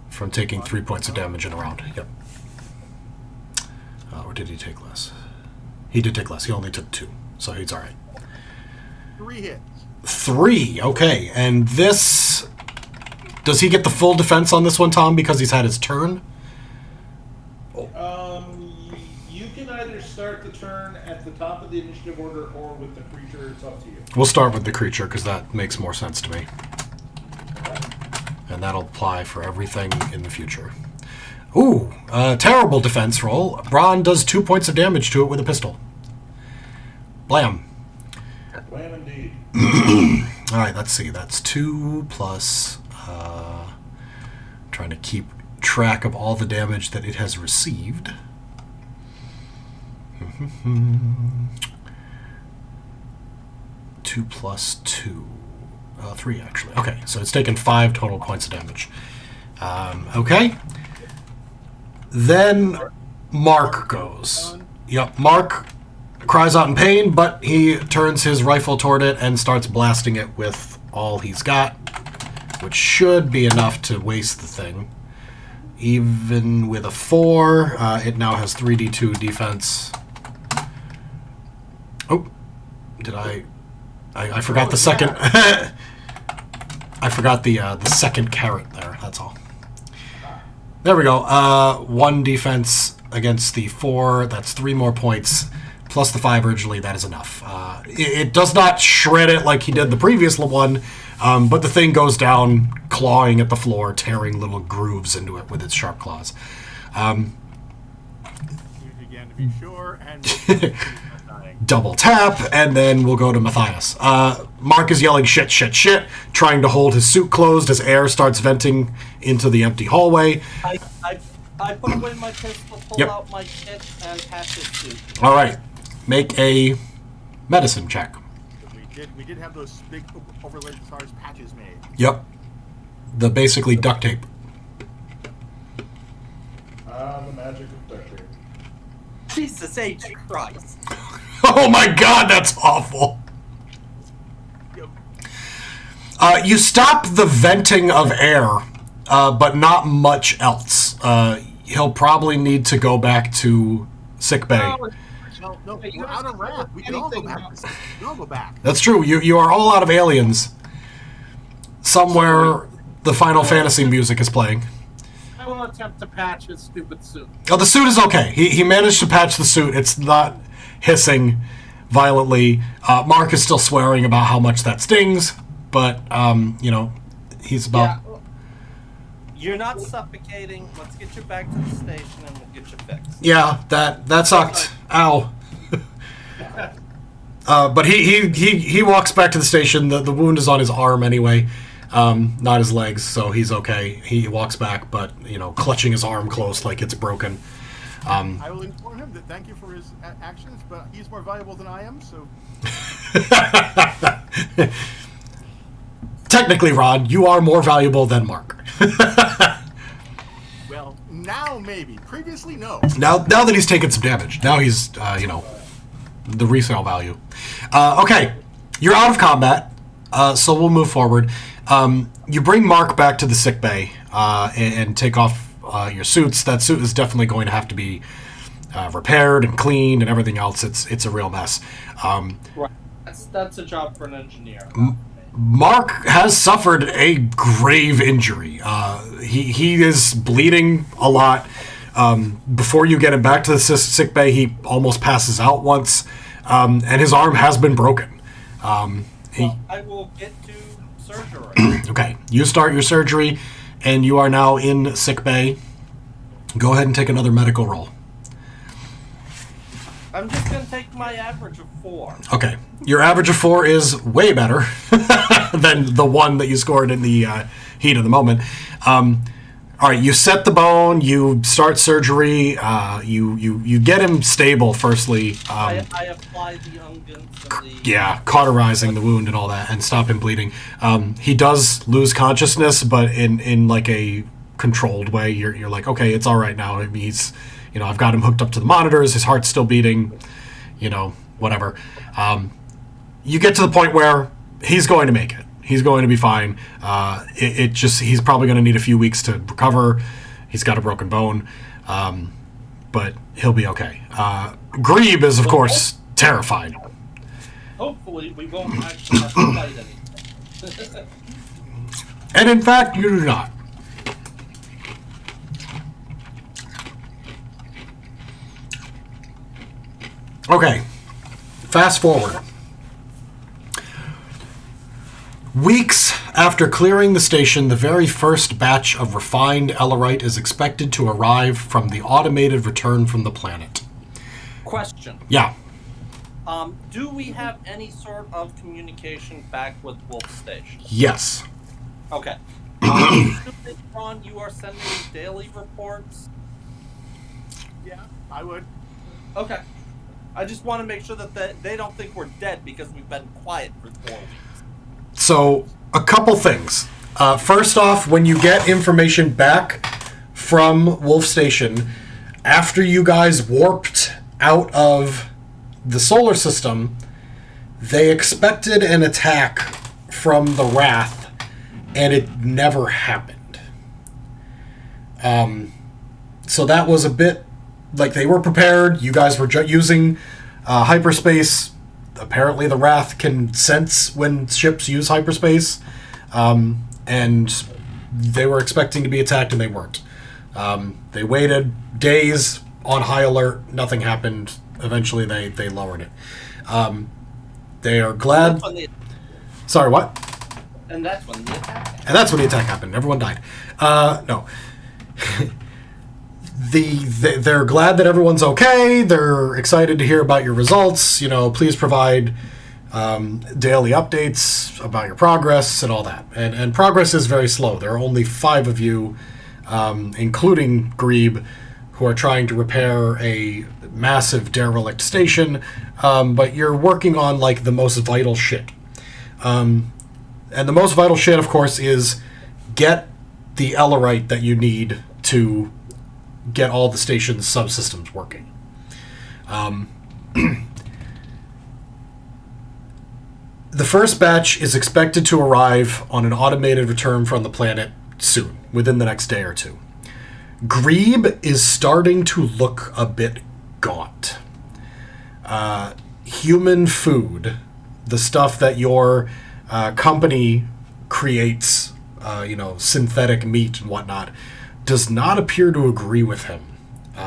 from taking 3 points of damage in a round. Yep. Or did he take less? He did take less. He only took 2, so he's all right. 3 hits. 3, okay. And this... Does he get the full defense on this one, Tom, because he's had his turn? You can either start the turn at the top of the initiative order or with the creature. It's up to you. We'll start with the creature, because that makes more sense to me. And that'll apply for everything in the future. Ooh, terrible defense roll. Bron does 2 points of damage to it with a pistol. Blam. Blam indeed. Alright, let's see. That's 2 plus... trying to keep track of all the damage that it has received. 2 plus 2. 3, actually. Okay, so it's taken 5 total points of damage. Okay. Then Mark goes. Yep, Mark cries out in pain, but he turns his rifle toward it and starts blasting it with all he's got, which should be enough to waste the thing. Even with a 4, it now has 3d2 defense. Oh, did I forgot the second... I forgot the second carrot there, that's all. There we go. 1 defense against the 4, that's 3 more points, plus the 5 originally, that is enough. It does not shred it like he did the previous one, but the thing goes down, clawing at the floor, tearing little grooves into it with its sharp claws. Use again to be sure, and Double tap, and then we'll go to Matthias. Mark is yelling shit, shit, shit, trying to hold his suit closed as air starts venting into the empty hallway. I put away my pistol, pull out my kit, and patch his suit. All right, make a medicine check. We did have those big overlaid stars patches made. Yep, the basically duct tape. The magic of duct tape. Jesus H. Christ. Oh my God, that's awful. You stop the venting of air, but not much else. He'll probably need to go back to sick bay. No, we're out of rat. We can all go back. We all go back. That's true. You are all out of aliens. Somewhere the Final Fantasy music is playing. I will attempt to patch his stupid suit. Oh, the suit is okay. He managed to patch the suit. It's not hissing violently. Mark is still swearing about how much that stings, but, he's about... Yeah, you're not suffocating. Let's get you back to the station and we'll get you fixed. Yeah, that sucked. Ow. But he walks back to the station. The wound is on his arm anyway, not his legs, so he's okay. He walks back, but, clutching his arm close like it's broken. I will inform him that thank you for his actions, but he's more valuable than I am, so... Technically, Rod, you are more valuable than Mark. Well, now maybe. Previously, no. Now that he's taken some damage, now he's, the resale value. Okay, you're out of combat, so we'll move forward. You bring Mark back to the sick bay and take off your suits. That suit is definitely going to have to be repaired and cleaned and everything else. It's a real mess. Right. That's a job for an engineer. Mark has suffered a grave injury. He is bleeding a lot. Before you get him back to the sick bay, he almost passes out once, and his arm has been broken. I will get to surgery. Okay, you start your surgery, and you are now in sick bay. Go ahead and take another medical roll. I'm just going to take my average of 4. Okay, your average of 4 is way better than the 1 that you scored in the heat of the moment. All right, you set the bone, you start surgery, you get him stable, firstly. I apply the unguents and the... Yeah, cauterizing the wound and all that, and stop him bleeding. He does lose consciousness, but in like a controlled way. You're like, okay, it's all right now. I mean, he's... I've got him hooked up to the monitors. His heart's still beating, whatever. You get to the point where he's going to make it. He's going to be fine. He's probably going to need a few weeks to recover. He's got a broken bone. but he'll be okay. Grebe is, of course, terrified. Hopefully, we won't actually have to fight anything. And in fact, you do not. Okay, fast forward. Weeks after clearing the station, the very first batch of refined Ellerite is expected to arrive from the automated return from the planet. Question. Yeah. Do we have any sort of communication back with Wolf Station? Yes. Okay. Ron, you are sending daily reports? Yeah, I would. Okay. I just want to make sure that they don't think we're dead because we've been quiet for 4 weeks. So, a couple things. First off, when you get information back from Wolf Station, after you guys warped out of the solar system, they expected an attack from the Wrath, and it never happened. So that was a bit like they were prepared. You guys were using hyperspace. Apparently the Wrath can sense when ships use hyperspace, and they were expecting to be attacked, and they weren't. They waited days on high alert. Nothing happened. Eventually they lowered it. They are glad... Sorry, what? And that's when the attack happened. And that's when the attack happened. Everyone died. No. They're glad that everyone's okay. They're excited to hear about your results. Please provide daily updates about your progress and all that. And progress is very slow. There are only 5 of you, including Grebe, who are trying to repair a massive derelict station. But you're working on like the most vital shit. And the most vital shit, of course, is get the Ellerite that you need to get all the station's subsystems working. The first batch is expected to arrive on an automated return from the planet soon, within the next day or two. Grebe is starting to look a bit gaunt. Human food, the stuff that your company creates, synthetic meat and whatnot, does not appear to agree with him. So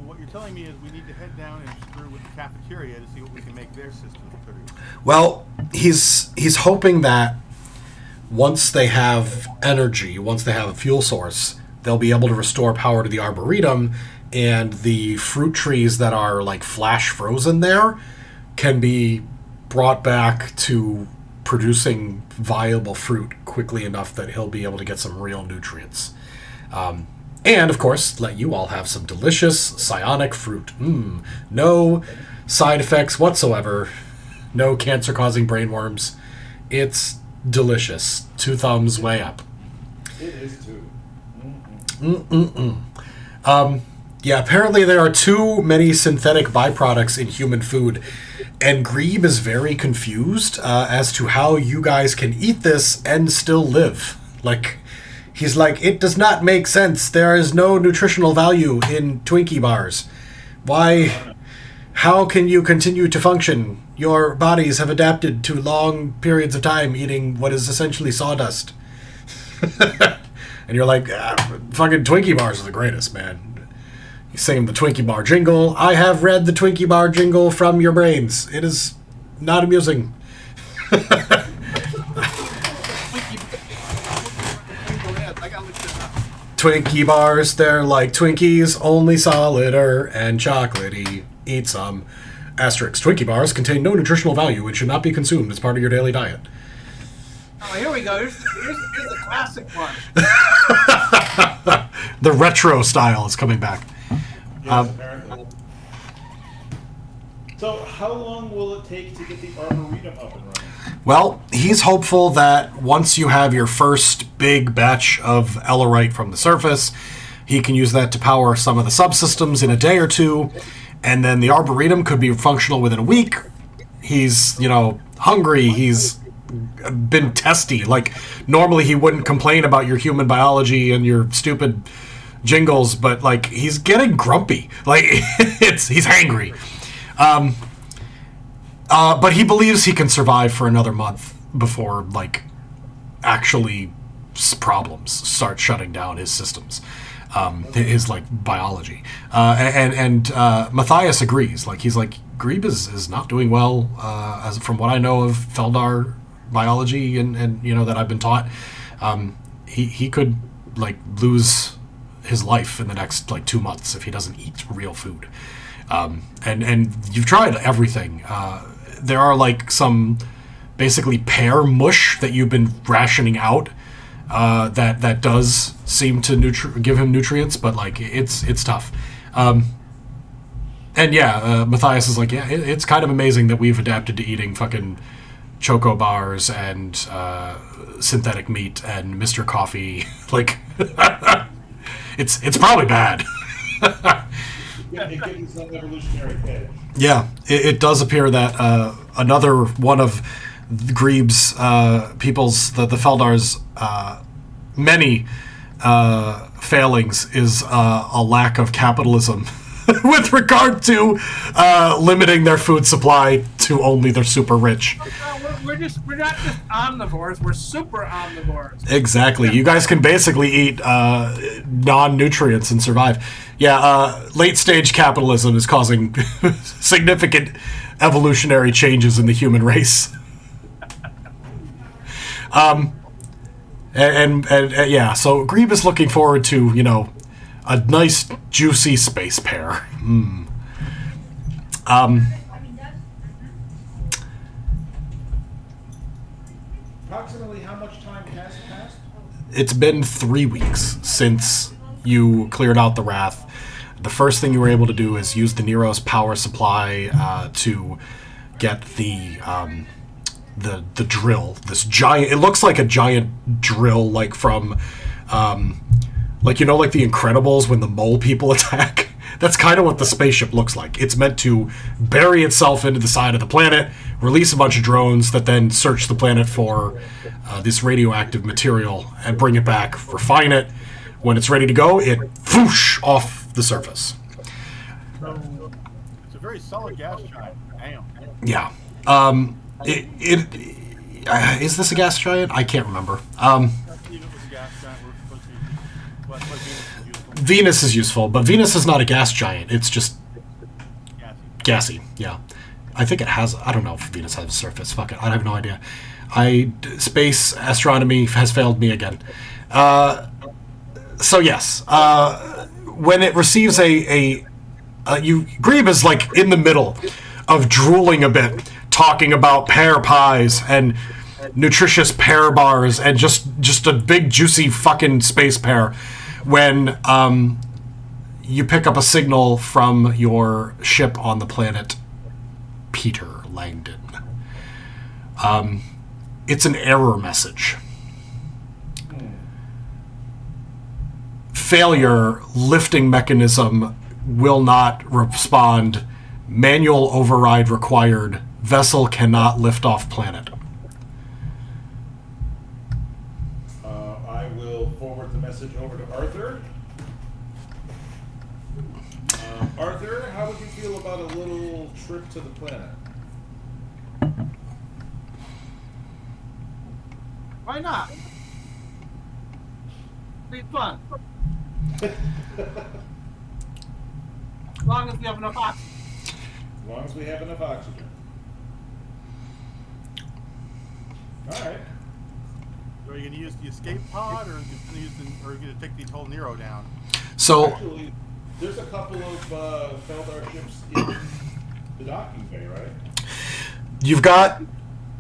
what you're telling me is we need to head down and screw with the cafeteria to see what we can make their systems produce. Well, he's hoping that once they have energy, once they have a fuel source, they'll be able to restore power to the Arboretum, and the fruit trees that are like flash frozen there can be brought back to producing viable fruit quickly enough that he'll be able to get some real nutrients. And, of course, let you all have some delicious psionic fruit. No side effects whatsoever. No cancer-causing brainworms. It's delicious. 2 thumbs way up. It is too. Yeah, apparently there are too many synthetic byproducts in human food, and Grebe is very confused as to how you guys can eat this and still live. He's like, it does not make sense. There is no nutritional value in Twinkie bars. Why? How can you continue to function? Your bodies have adapted to long periods of time eating what is essentially sawdust. And you're like, fucking Twinkie bars are the greatest, man. You sing the Twinkie bar jingle. I have read the Twinkie bar jingle from your brains. It is not amusing. Twinkie bars, they're like Twinkies, only solider and chocolatey. Eat some. Asterisk. Twinkie bars contain no nutritional value and should not be consumed as part of your daily diet. Oh, here we go. Here's the classic one. The retro style is coming back. Yes, apparently. So, how long will it take to get the Arboretum up and running? Well, he's hopeful that once you have your first big batch of Ellerite from the surface, he can use that to power some of the subsystems in a day or two, and then the Arboretum could be functional within a week. He's, hungry. He's been testy. Like, normally he wouldn't complain about your human biology and your stupid jingles, but like he's getting grumpy. Like he's hangry. But he believes he can survive for another month before like actually problems start shutting down his systems, his like biology. And Matthias agrees. Like he's like, Grebe is not doing well, as from what I know of Feldar biology and you know that I've been taught. He could like lose his life in the next like 2 months if he doesn't eat real food. And you've tried everything. There are like some basically pear mush that you've been rationing out, that does seem to give him nutrients, but like it's tough. And yeah, Matthias is like, yeah, it's kind of amazing that we've adapted to eating fucking choco bars and synthetic meat and Mr. Coffee. Like, it's probably bad. Yeah, it gives an evolutionary edge. Yeah, it does appear that another one of Grebe's people's, the Feldar's many failings is a lack of capitalism with regard to limiting their food supply to only the super rich. We're not just omnivores, we're super omnivores. Exactly. You guys can basically eat non-nutrients and survive. Yeah, late-stage capitalism is causing significant evolutionary changes in the human race. And yeah, so Grebe is looking forward to, you know, a nice, juicy space pear. Approximately how much time has passed? It's been 3 weeks since you cleared out the Wrath. The first thing you were able to do is use the Nero's power supply to get the drill. This giant, it looks like a giant drill, like from, like, you know, like the Incredibles when the mole people attack. That's kind of what the spaceship looks like. It's meant to bury itself into the side of the planet, release a bunch of drones that then search the planet for this radioactive material and bring it back, refine it. When it's ready to go, it whoosh off the surface. It's a very solid gas giant. Damn. Yeah. Is this a gas giant? I can't remember. Venus is useful, but Venus is not a gas giant. It's just gassy. Yeah. I think it has. I don't know if Venus has a surface. Fuck it. I have no idea. Space astronomy has failed me again. So yes, when it receives Grebe is like in the middle of drooling a bit, talking about pear pies and nutritious pear bars and just a big juicy fucking space pear, when you pick up a signal from your ship on the planet Peter Langdon. It's an error message. Failure, lifting mechanism will not respond. Manual override required. Vessel cannot lift off planet. I will forward the message over to Arthur. Arthur, how would you feel about a little trip to the planet? Why not? Be fun. As long as we have enough oxygen. As long as we have enough oxygen. Alright. So are you going to use the escape pod, or are you going to take the whole Nero down? So Actually, there's a couple of Feldar ships in the docking bay, right? you've got,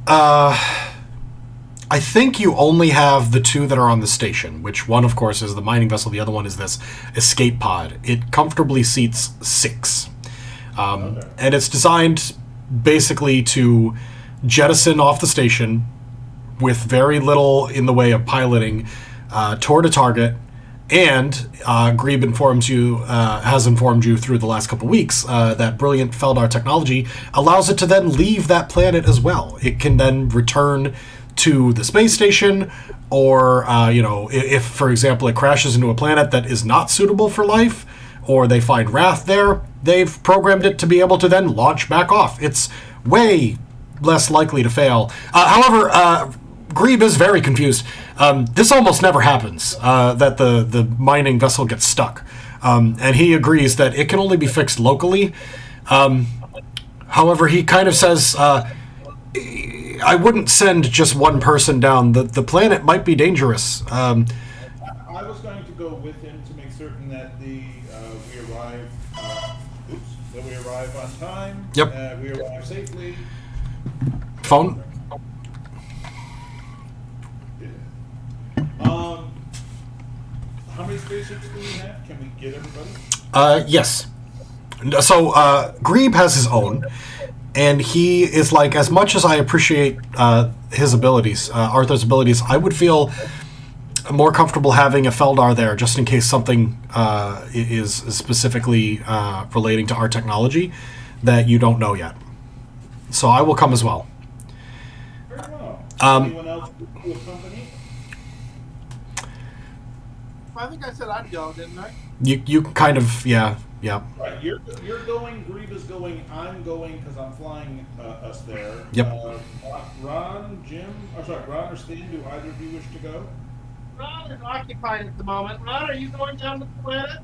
I think you only have the two that are on the station, which one, of course, is the mining vessel. The other one is this escape pod. It comfortably seats 6. Okay. And it's designed basically to jettison off the station with very little in the way of piloting toward a target. And Grebe has informed you through the last couple weeks that brilliant Feldar technology allows it to then leave that planet as well. It can then return to the space station, or if, for example, it crashes into a planet that is not suitable for life, or they find Wrath there, they've programmed it to be able to then launch back off. It's way less likely to fail. However, Grebe is very confused. This almost never happens, that the mining vessel gets stuck. And he agrees that it can only be fixed locally. However, he kind of says, I wouldn't send just one person down. The planet might be dangerous. I was going to go with him to make certain that we arrive on time. Yep. We arrive safely. Phone? How many spacesuits do we have? Can we get everybody? Yes. So, Grebe has his own, and he is like, as much as I appreciate his abilities, Arthur's abilities, I would feel more comfortable having a Feldar there, just in case something is specifically relating to our technology that you don't know yet. So I will come as well. Very well. Um, Anyone else to accompany? I think I said I'd go, didn't I? You kind of, yeah. Right, you're going, Grebe is going, I'm going because I'm flying us there. Yep. Ron or Stan, do either of you wish to go? Ron is occupied at the moment. Ron, are you going down to the planet?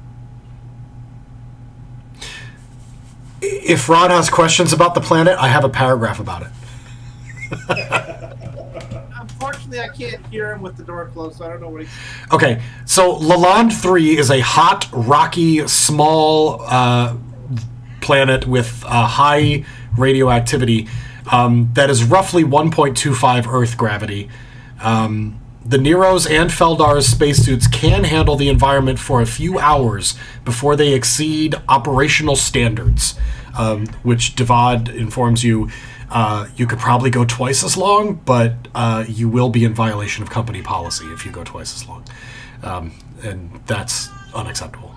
If Ron has questions about the planet, I have a paragraph about it. Unfortunately, I can't hear him with the door closed, so I don't know what he's... Okay, so Lalande 3 is a hot, rocky, small planet with high radioactivity that is roughly 1.25 Earth gravity. The Nero's and Feldar's spacesuits can handle the environment for a few hours before they exceed operational standards, which Devad informs you you could probably go twice as long, but you will be in violation of company policy if you go twice as long. And that's unacceptable.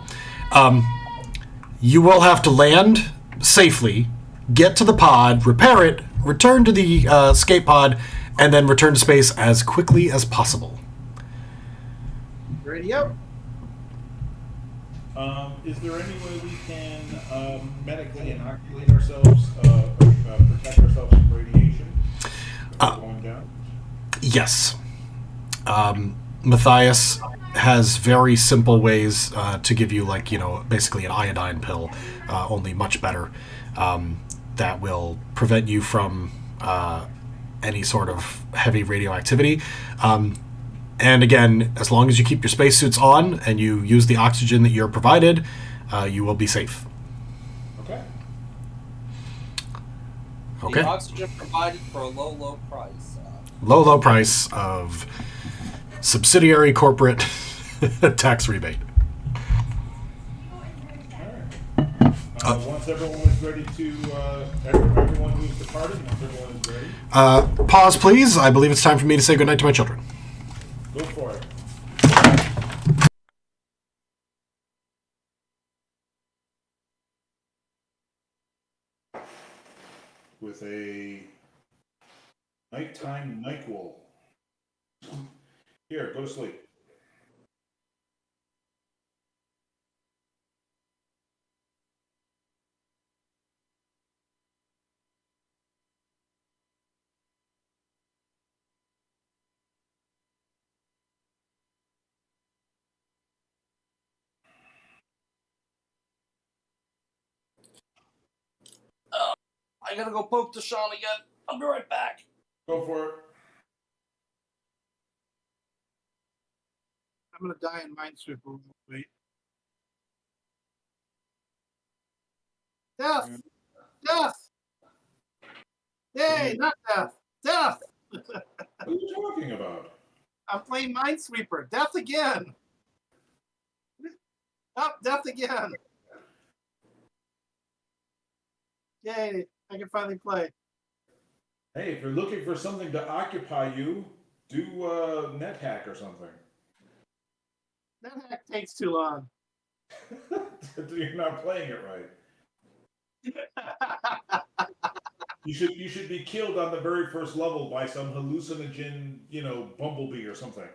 You will have to land safely, get to the pod, repair it, return to the escape pod, and then return to space as quickly as possible. Radio? Is there any way we can medically inoculate ourselves, protect ourselves from radiation going down? Yes. Matthias has very simple ways to give you, basically an iodine pill, only much better, that will prevent you from any sort of heavy radioactivity. And again, as long as you keep your spacesuits on and you use the oxygen that you're provided, you will be safe. Okay. Okay. The oxygen provided for a low price. Low price of subsidiary corporate tax rebate. All right. Once everyone is ready to, everyone who's departing, once everyone is ready. Pause, please. I believe it's time for me to say goodnight to my children. Go for it. With a nighttime NyQuil. Here, go to sleep. I gotta go poke the Sean again. I'll be right back. Go for it. I'm gonna die in Minesweeper. Wait. Death! Death! Yay, not death! Death! What are you talking about? I'm playing Minesweeper. Death again! Oh, death again! Yay, I can finally play. Hey, if you're looking for something to occupy you, do NetHack or something. NetHack takes too long. You're not playing it right. You should be killed on the very first level by some hallucinogen, bumblebee or something.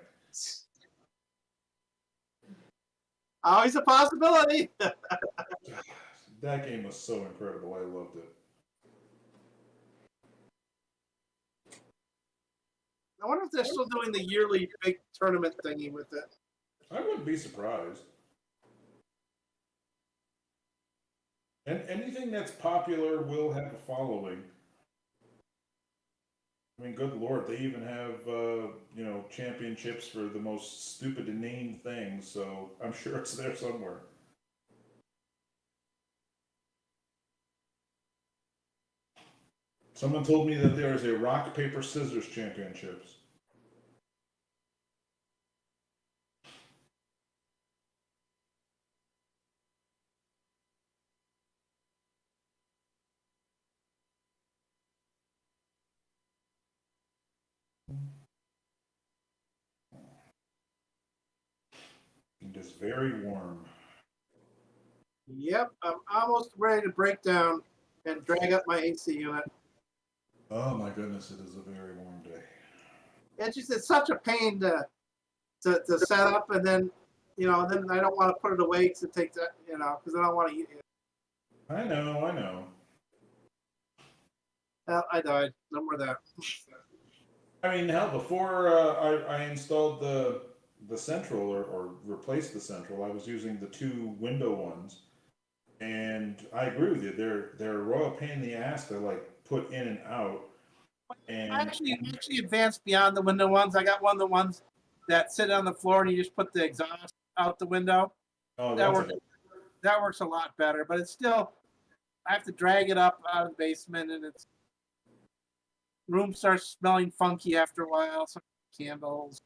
Always a possibility. That game was so incredible. I loved it. I wonder if they're still doing the yearly big tournament thingy with it. I wouldn't be surprised. And anything that's popular will have a following. I mean, good lord, they even have championships for the most stupid to name things. So I'm sure it's there somewhere. Someone told me that there is a rock paper scissors championships. It is very warm. Yep, I'm almost ready to break down and drag up my AC unit. Oh my goodness, it is a very warm day. It's such a pain to set up, and then then I don't want to put it away because it takes because I don't want to eat it. I know. I died. No more of that. I mean, hell, before I installed the central or replaced the central, I was using the 2 window ones, and I agree with you. They're a royal pain in the ass to put in and out. And I actually advanced beyond the window ones. I got one of the ones that sit on the floor and you just put the exhaust out the window. oh, That works a lot better, but it's still I have to drag it up out of the basement, and it's room starts smelling funky after a while. Some candles.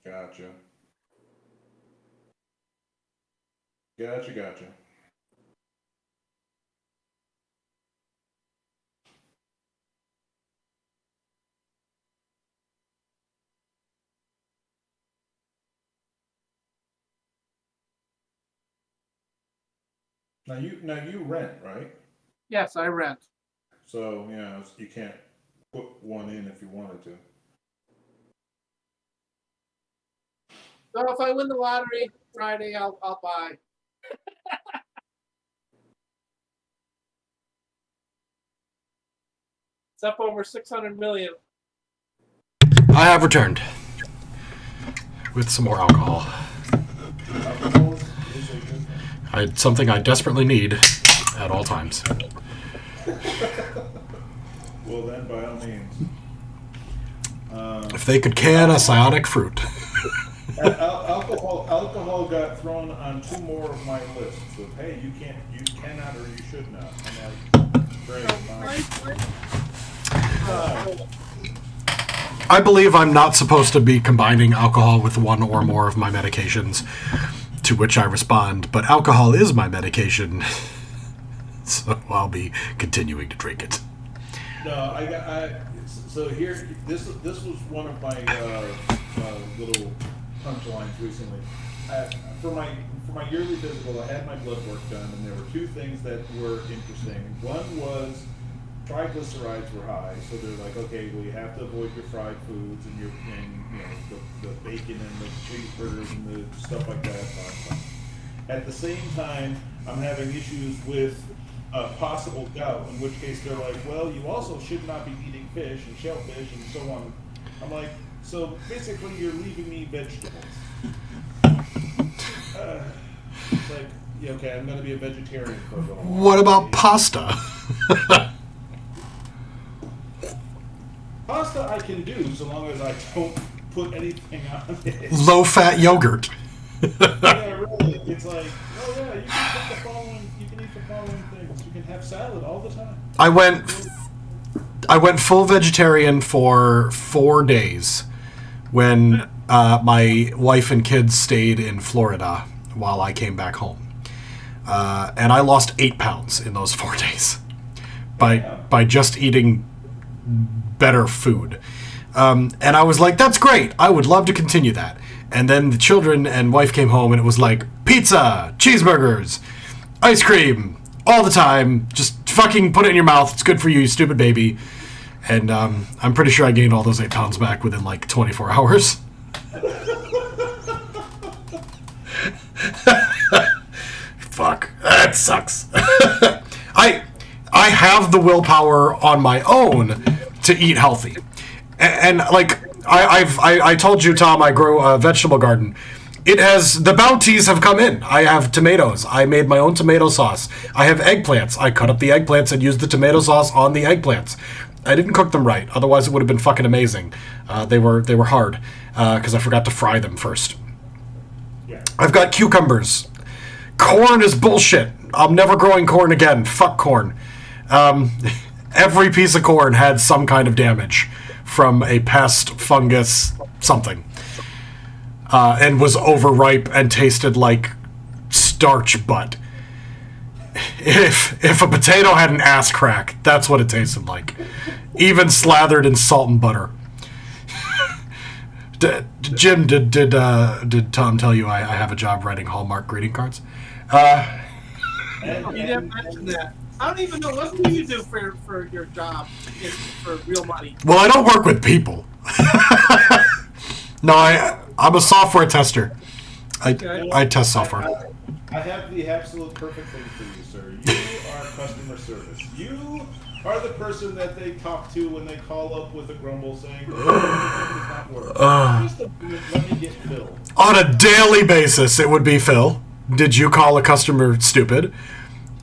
Gotcha. Now you rent, right? Yes, I rent. So you can't put one in if you wanted to. So if I win the lottery Friday, I'll buy. It's up over 600 million. I have returned with some more alcohol. Alcohol is a good thing. Something I desperately need at all times. Well, then, by all means. If they could can a psionic fruit. Alcohol got thrown on 2 more of my lists of, hey, you cannot, or you should not. I'm like, great, fine. I believe I'm not supposed to be combining alcohol with 1 or more of my medications, to which I respond, but alcohol is my medication, so I'll be continuing to drink it. No, so here, this was one of my little punchlines recently. For my yearly physical, I had my blood work done, and there were 2 things that were interesting. One was triglycerides were high, so they're like, okay, well, you have to avoid your fried foods and the bacon and the cheeseburgers and the stuff like that. At the same time, I'm having issues with possible gout, in which case they're like, well, you also should not be eating fish and shellfish and so on. I'm like, so basically you're leaving me vegetables. It's like, yeah, okay, I'm going to be a vegetarian for a little while. What about pasta? Pasta I can do so long as I don't put anything on it. Low-fat yogurt. Yeah, really. It's like, oh yeah, you can eat the following things. You can have salad all the time. I went full vegetarian for 4 days when my wife and kids stayed in Florida while I came back home. And I lost 8 pounds in those 4 days by just eating better food. And I was like, that's great. I would love to continue that. And then the children and wife came home, and it was like pizza, cheeseburgers, ice cream, all the time, just fucking put it in your mouth. It's good for you, you stupid baby. And I'm pretty sure I gained all those 8 pounds back within like 24 hours. Fuck, that sucks. I have the willpower on my own to eat healthy, and like I told you, Tom, I grow a vegetable garden. It has, the bounties have come in. I have tomatoes. I made my own tomato sauce. I have eggplants. I cut up the eggplants and used the tomato sauce on the eggplants. I didn't cook them right, otherwise it would have been fucking amazing. They were hard because I forgot to fry them first. Yeah. I've got cucumbers. Corn is bullshit. I'm never growing corn again. Fuck corn. Every piece of corn had some kind of damage from a pest, fungus, something. And was overripe and tasted like starch butt. If a potato had an ass crack, that's what it tasted like. Even slathered in salt and butter. Jim, did Tom tell you I have a job writing Hallmark greeting cards? You didn't mention that. I don't even know what do you do for your job for real money. Well, I don't work with people. No, I'm a software tester. I test software. I have the absolute perfect thing for you, sir. You are customer service. You are the person that they talk to when they call up with a grumble saying, "Oh, it does not work." Just a minute, let me get Phil. On a daily basis, it would be, Phil, did you call a customer stupid?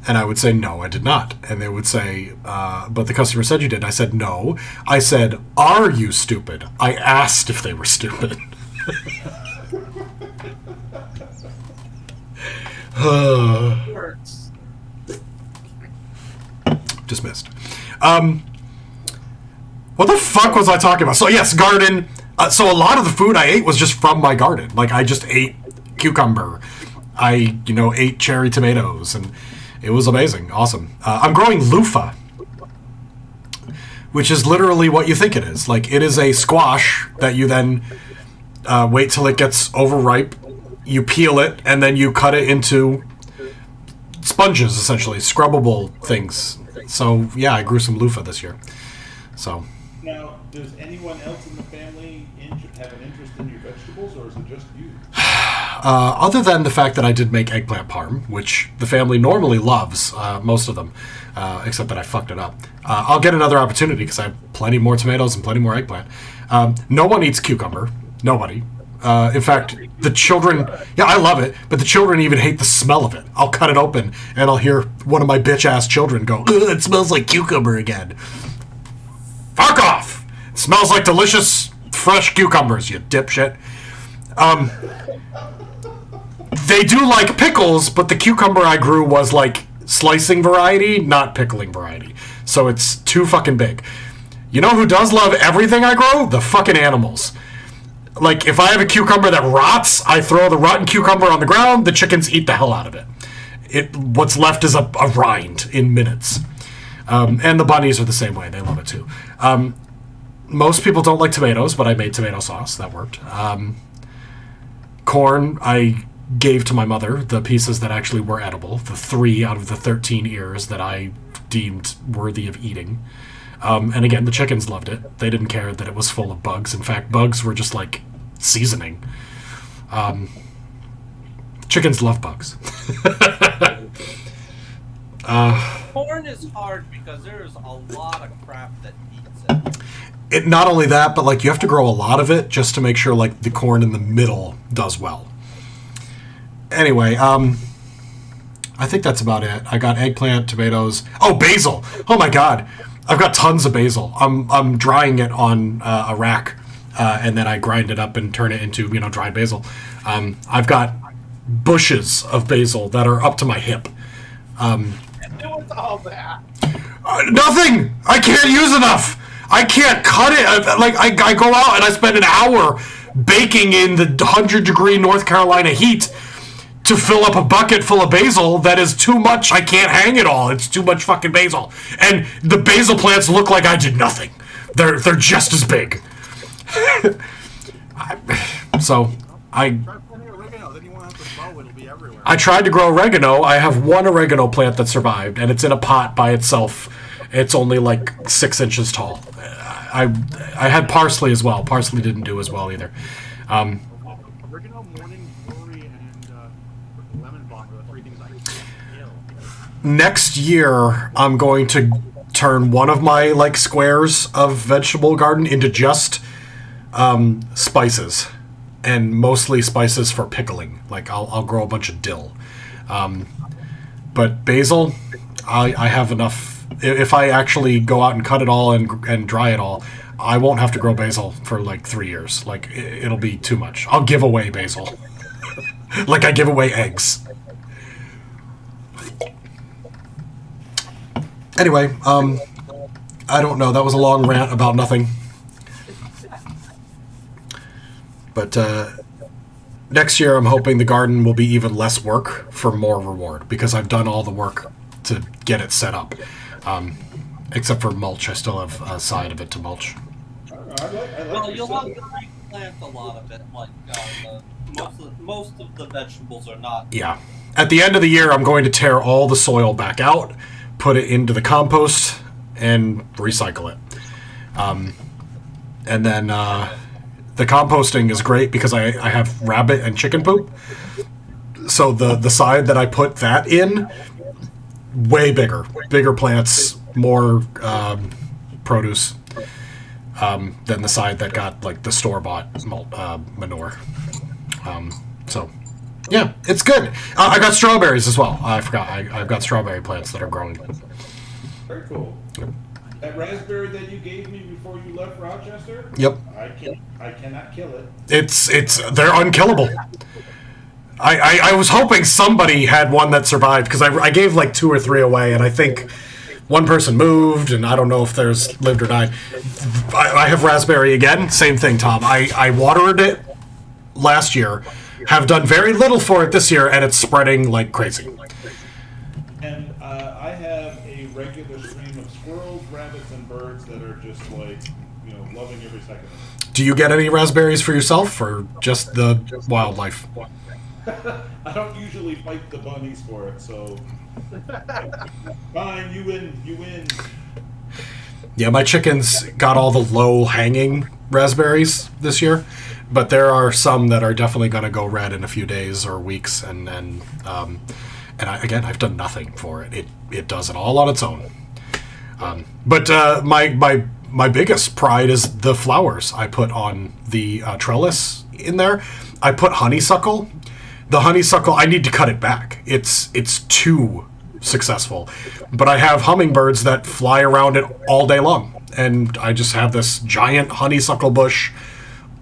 And I would say, no, I did not. And they would say, but the customer said you did. I said, no. I said, are you stupid? I asked if they were stupid. Works. Dismissed. What the fuck was I talking about? So yes, garden. So a lot of the food I ate was just from my garden. Like I just ate cucumber. I, ate cherry tomatoes, and it was amazing. Awesome. I'm growing loofah, which is literally what you think it is. Like it is a squash that you then wait till it gets overripe. You peel it, and then you cut it into sponges, essentially, scrubbable things. So, yeah, I grew some loofah this year. So. Now, does anyone else in the family have an interest in your vegetables, or is it just you? Other than the fact that I did make eggplant parm, which the family normally loves, most of them, except that I fucked it up. I'll get another opportunity because I have plenty more tomatoes and plenty more eggplant. No one eats cucumber. Nobody. In fact, the children, yeah, I love it, but the children even hate the smell of it. I'll cut it open, and I'll hear one of my bitch-ass children go, "Ugh, it smells like cucumber again." Fuck off! It smells like delicious, fresh cucumbers, you dipshit. They do like pickles, but the cucumber I grew was like slicing variety, not pickling variety. So it's too fucking big. You know who does love everything I grow? The fucking animals. Like, if I have a cucumber that rots, I throw the rotten cucumber on the ground, the chickens eat the hell out of it. What's left is a rind in minutes. And the bunnies are the same way. They love it, too. Most people don't like tomatoes, but I made tomato sauce. That worked. Corn, I gave to my mother the pieces that actually were edible. The 3 out of the 13 ears that I deemed worthy of eating. And again, the chickens loved it. They didn't care that it was full of bugs. In fact, bugs were just like seasoning. Chickens love bugs. Corn is hard because there's a lot of crap that eats it. Not only that, but like you have to grow a lot of it just to make sure like the corn in the middle does well. Anyway, I think that's about it. I got eggplant, tomatoes. Oh, basil! Oh my god, I've got tons of basil. I'm drying it on a rack, and then I grind it up and turn it into dried basil. I've got bushes of basil that are up to my hip. What's all that? Nothing. I can't use enough. I can't cut it. I go out and I spend an hour baking in the 100-degree North Carolina heat to fill up a bucket full of basil that is too much. I can't hang it all. It's too much fucking basil. And the basil plants look like I did nothing. They're just as big. So I Try plenty of oregano, then you won't out the mow, it'll be everywhere. I tried to grow oregano. I have one oregano plant that survived, and it's in a pot by itself. It's only like 6 inches tall. I had parsley as well. Parsley didn't do as well either. Oregano, morning glory, and lemon balm are the 3 things I kill. Next year, I'm going to turn one of my like squares of vegetable garden into just spices, and mostly spices for pickling. Like I'll grow a bunch of dill, but basil, I have enough. If I actually go out and cut it all and dry it all, I won't have to grow basil for like 3 years. Like it'll be too much. I'll give away basil, like I give away eggs. Anyway, I don't know. That was a long rant about nothing. But next year, I'm hoping the garden will be even less work for more reward, because I've done all the work to get it set up. Except for mulch. I still have a side of it to mulch. Well, you'll have to replant a lot of it. Like most of the vegetables are not. Yeah. At the end of the year, I'm going to tear all the soil back out, put it into the compost, and recycle it. And then the composting is great because I have rabbit and chicken poop. So the side that I put that in, way bigger plants, more produce than the side that got like the store-bought manure. So yeah, it's good. I got strawberries as well. I forgot. I've got strawberry plants that are growing. Very cool. That raspberry that you gave me before you left Rochester? Yep. I cannot kill it. They're unkillable. I was hoping somebody had one that survived, because I gave like 2 or 3 away, and I think one person moved, and I don't know if there's lived or died. I have raspberry again. Same thing, Tom. I watered it last year, have done very little for it this year, and it's spreading like crazy. And I have a regular stream of squirrels, rabbits, and birds that are just like, loving every second of it. Do you get any raspberries for yourself, or just the wildlife? I don't usually fight the bunnies for it, so fine, you win. Yeah, my chickens got all the low-hanging raspberries this year, but there are some that are definitely going to go red in a few days or weeks, and I've done nothing for it. It does it all on its own. But my biggest pride is the flowers I put on the trellis in there. I put honeysuckle. The honeysuckle, I need to cut it back. It's too successful. But I have hummingbirds that fly around it all day long. And I just have this giant honeysuckle bush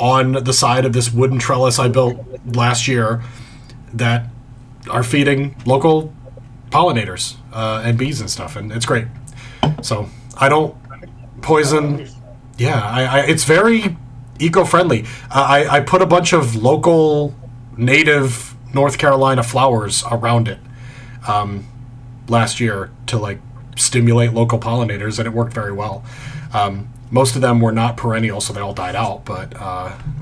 on the side of this wooden trellis I built last year that are feeding local pollinators and bees and stuff. And it's great. So I don't poison. Yeah, it's very eco-friendly. I put a bunch of local native North Carolina flowers around it last year to like stimulate local pollinators, and it worked very well. Most of them were not perennial, so they all died out, but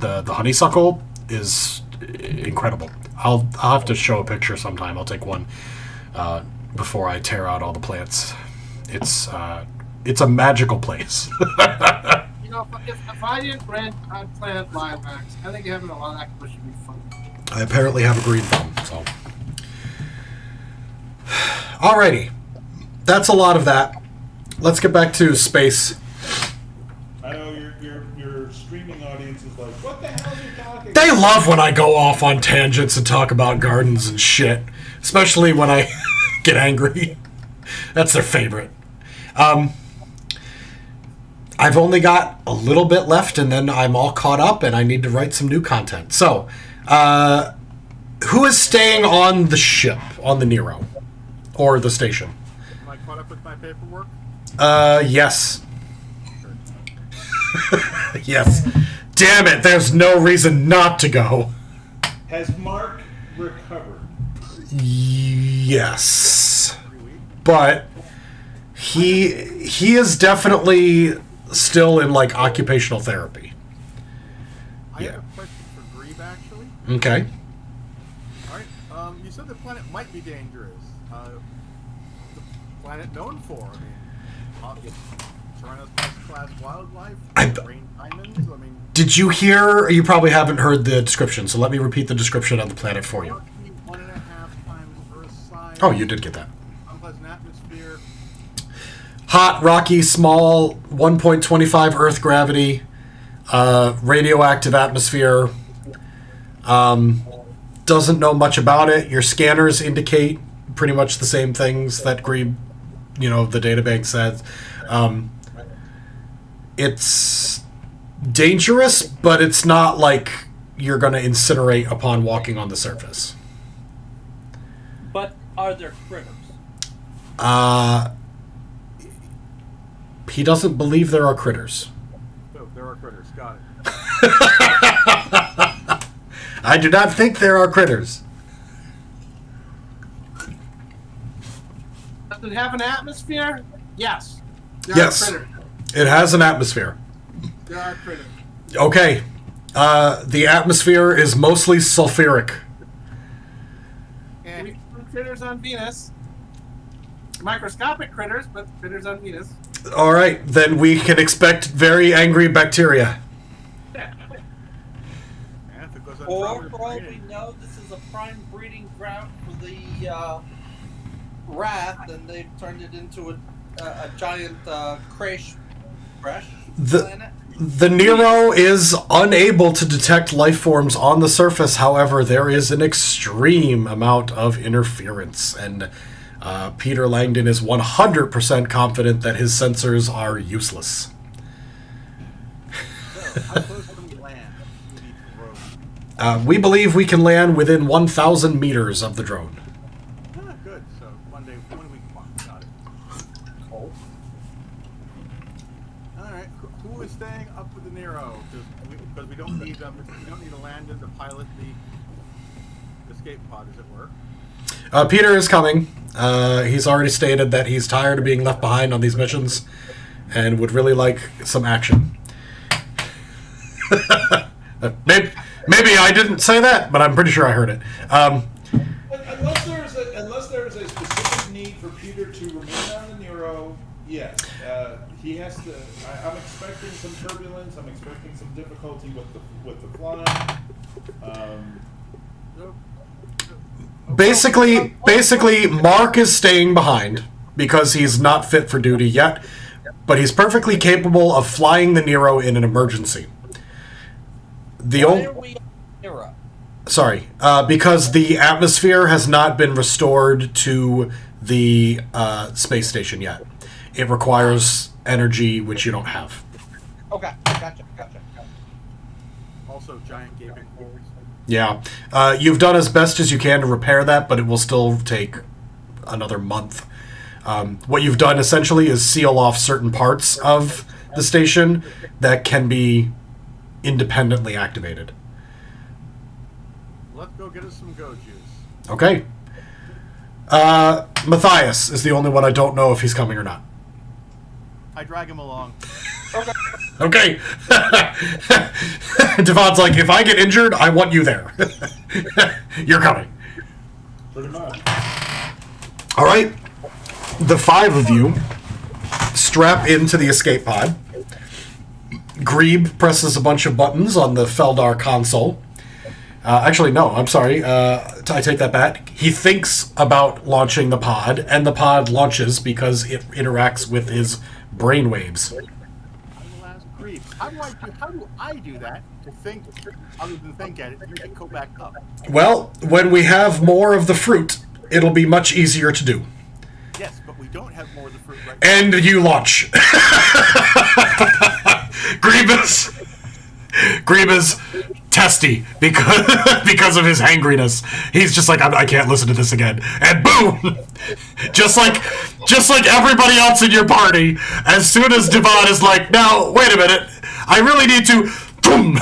the honeysuckle is incredible. I'll have to show a picture sometime. I'll take one before I tear out all the plants. It's a magical place. If I didn't plant lilacs, I think having a lilac bush would be fun. I apparently have a green thumb, so. Alrighty. That's a lot of that. Let's get back to space. I know your streaming audience is like, what the hell are you talking about? They love when I go off on tangents and talk about gardens and shit. Especially when I get angry. That's their favorite. I've only got a little bit left, and then I'm all caught up, and I need to write some new content. So, who is staying on the ship, on the Nero? Or the station? Am I caught up with my paperwork? Yes. Yes. Damn it, there's no reason not to go. Has Mark recovered? Yes. But he is definitely still in like occupational therapy. I have a question for Grebe, actually. Okay. All right, said the planet might be dangerous. The planet known for, Tyrannosaurus class wildlife, rain diamonds. I mean, did you hear? You probably haven't heard the description, so let me repeat the description of the planet for you. 1.5 times Earth's size. Oh, you did get that. Unpleasant atmosphere. Hot, rocky, small, 1.25 Earth gravity, radioactive atmosphere. Doesn't know much about it. Your scanners indicate pretty much the same things that Grebe, the databank says. It's dangerous, but it's not like you're going to incinerate upon walking on the surface. But are there critters? He doesn't believe there are critters. Oh, there are critters. Got it. I do not think there are critters. Does it have an atmosphere? Yes. There Yes. are critters. It has an atmosphere. There are critters. Okay. The atmosphere is mostly sulfuric. We found critters on Venus. Microscopic critters, but critters on Venus. All right, then we can expect very angry bacteria. Or, for all we know, this is a prime breeding ground for the Wrath, and they've turned it into a giant crash planet. The Nero is unable to detect life forms on the surface. However, there is an extreme amount of interference, and Peter Langdon is 100% confident that his sensors are useless. So, how close can we land to the drone? We believe we can land within 1,000 meters of the drone. Ah, good. So one week walk. Got it. Oh. All right. Who is staying up with the Nero? Because we don't need them. We don't need to land in to pilot the escape pod, as it were. Peter is coming. He's already stated that he's tired of being left behind on these missions and would really like some action. Maybe I didn't say that, but I'm pretty sure I heard it. Unless there is a specific need for Peter to remain on the Nero, yes, he has to. I'm expecting some turbulence. I'm expecting some difficulty with the flying. Basically, Mark is staying behind because he's not fit for duty yet, but he's perfectly capable of flying the Nero in an emergency. Why are we on Nero? Sorry, because the atmosphere has not been restored to the space station yet. It requires energy, which you don't have. Okay, gotcha. Also, giant gaping holes. Yeah. You've done as best as you can to repair that, but it will still take another month. What you've done essentially is seal off certain parts of the station that can be independently activated. Let's go get us some go juice. Okay. Matthias is the only one I don't know if he's coming or not. I drag him along. Okay. Devon's like, if I get injured, I want you there. You're coming. Pretty much. All right. The 5 of you strap into the escape pod. Grebe presses a bunch of buttons on the Feldar console. Actually, no, I'm sorry. I take that back. He thinks about launching the pod, and the pod launches because it interacts with his brainwaves. I will ask Grebe, how do I do that to think, other than think at it, and make it go back up? Well, when we have more of the fruit, it'll be much easier to do. Yes, but we don't have more of the fruit right now. And you launch. Grievous testy because of his hangriness. He's just like, I can't listen to this again. And boom! just like everybody else in your party, as soon as Devon is like, now, wait a minute, I really need to, boom!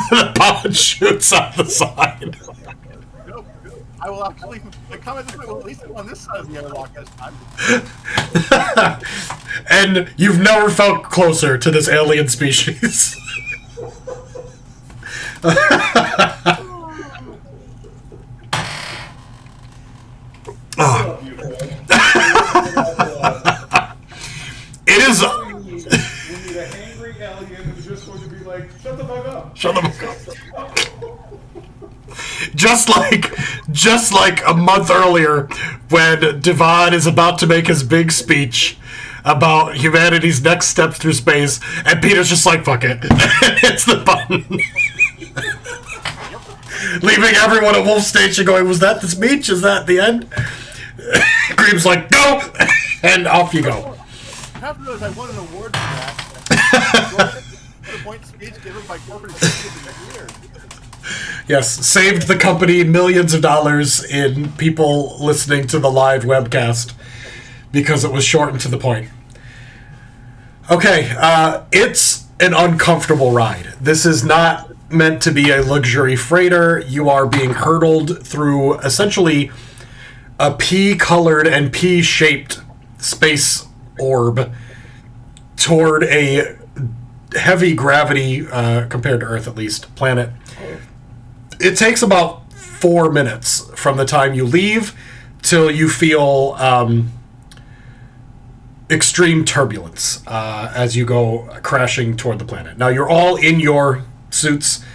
The pod shoots out the side. Nope. I will actually, the comment this way, well, at least on this side of the airlock this time. And you've never felt closer to this alien species. of you, Phil. It is. We need a hangry alien who's just going to be like, shut the fuck up. Shut the fuck up. Just like a month earlier, when Devad is about to make his big speech about humanity's next steps through space, and Peter's just like, fuck it. Hits the button. Leaving everyone at Wolf Station going, was that the speech? Is that the end? Greeb's like, go! And off you go. I have to realize I won an award for that. The point speech given by corporate executives in years. Yes, saved the company millions of dollars in people listening to the live webcast because it was short and to the point. Okay, it's an uncomfortable ride. This is not meant to be a luxury freighter. You are being hurtled through essentially a pea-colored and pea-shaped space orb toward a heavy gravity, compared to Earth at least, planet. It takes about 4 minutes from the time you leave till you feel extreme turbulence as you go crashing toward the planet. Now, you're all in your suits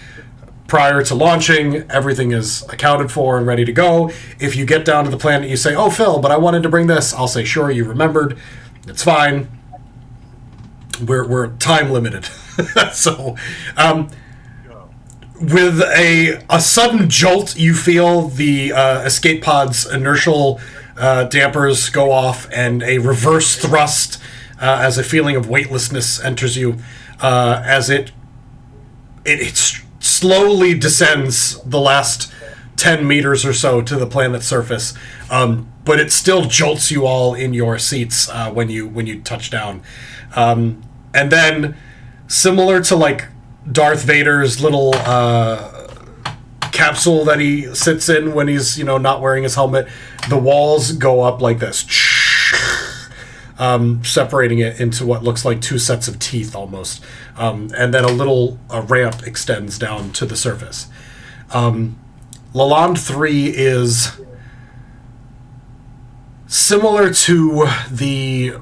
prior to launching. Everything is accounted for and ready to go. If you get down to the planet and you say, oh, Phil, but I wanted to bring this, I'll say, sure, you remembered. It's fine. We're time limited. So, with a sudden jolt, you feel the escape pod's inertial dampers go off, and a reverse thrust as a feeling of weightlessness enters you as it slowly descends the last 10 meters or so to the planet's surface. But it still jolts you all in your seats when you touch down. And then, similar to like Darth Vader's little capsule that he sits in when he's not wearing his helmet, the walls go up like this, separating it into what looks like two sets of teeth almost, and then a ramp extends down to the surface. Lalonde 3 is similar to the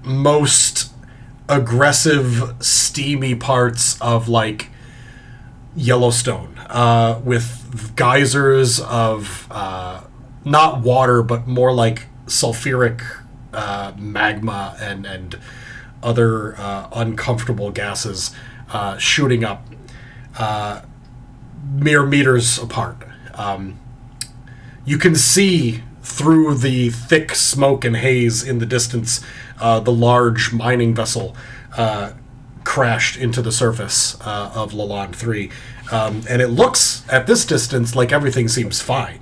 most aggressive, steamy parts of like Yellowstone, with geysers of not water but more like sulfuric magma and other uncomfortable gases shooting up mere meters apart. You can see through the thick smoke and haze in the distance the large mining vessel crashed into the surface of Lalonde 3. And it looks, at this distance, like everything seems fine.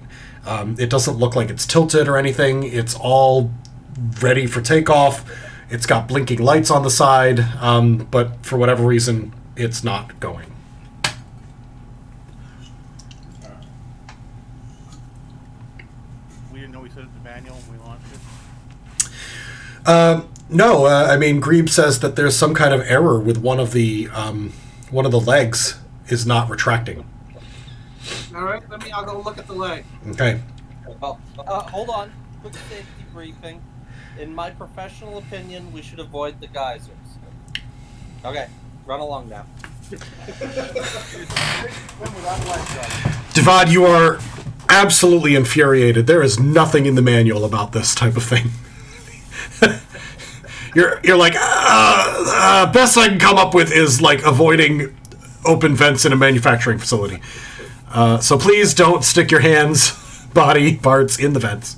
It doesn't look like it's tilted or anything. It's all ready for takeoff. It's got blinking lights on the side, but for whatever reason, it's not going. We didn't know we said it in the manual when we launched it. No, I mean, Greeb says that there's some kind of error with one of the legs is not retracting. All right, I'll go look at the leg. Okay. Well, hold on. Quick safety briefing. In my professional opinion, we should avoid the geysers. Okay, run along now. Devad, you are absolutely infuriated. There is nothing in the manual about this type of thing. You're like, best I can come up with is like avoiding open vents in a manufacturing facility. So please don't stick your hands, body parts in the vents.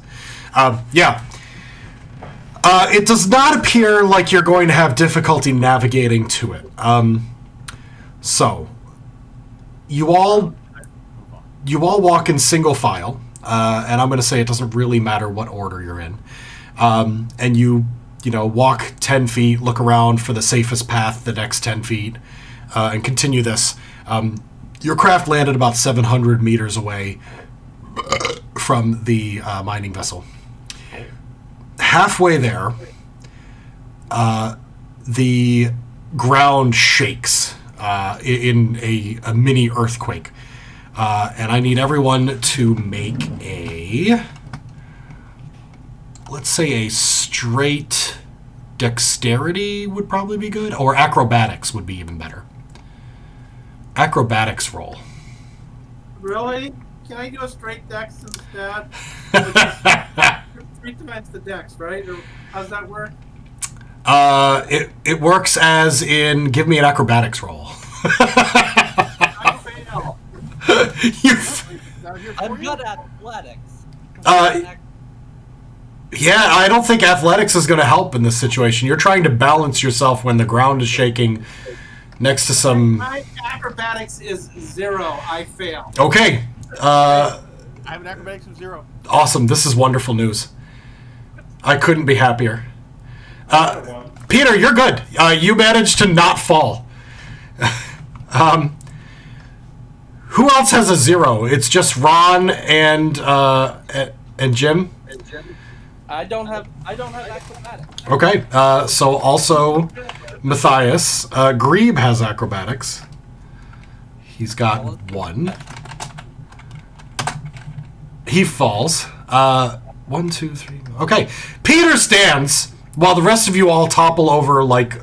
Yeah. It does not appear like you're going to have difficulty navigating to it. So, you all walk in single file, and I'm going to say it doesn't really matter what order you're in. And you walk 10 feet, look around for the safest path the next 10 feet, and continue this. Your craft landed about 700 meters away from the mining vessel. Halfway there, the ground shakes in a mini earthquake. And I need everyone to make a let's say a straight dexterity would probably be good, or acrobatics would be even better. Acrobatics roll. Really? Can I do a straight dex instead? Just 3 times the dex, right? Or how's that work? It works as in give me an acrobatics roll. I fail. I'm good at athletics. Yeah, I don't think athletics is going to help in this situation. You're trying to balance yourself when the ground is shaking next to some... My acrobatics is 0. I fail. Okay. I have an acrobatics of 0. Awesome. This is wonderful news. I couldn't be happier. Peter, you're good. You managed to not fall. Who else has a 0? It's just Ron and Jim? I don't have acrobatics. Okay. So also Matthias. Grebe has acrobatics. He's got 1. He falls. 1, 2, 3. Okay. Peter stands while the rest of you all topple over like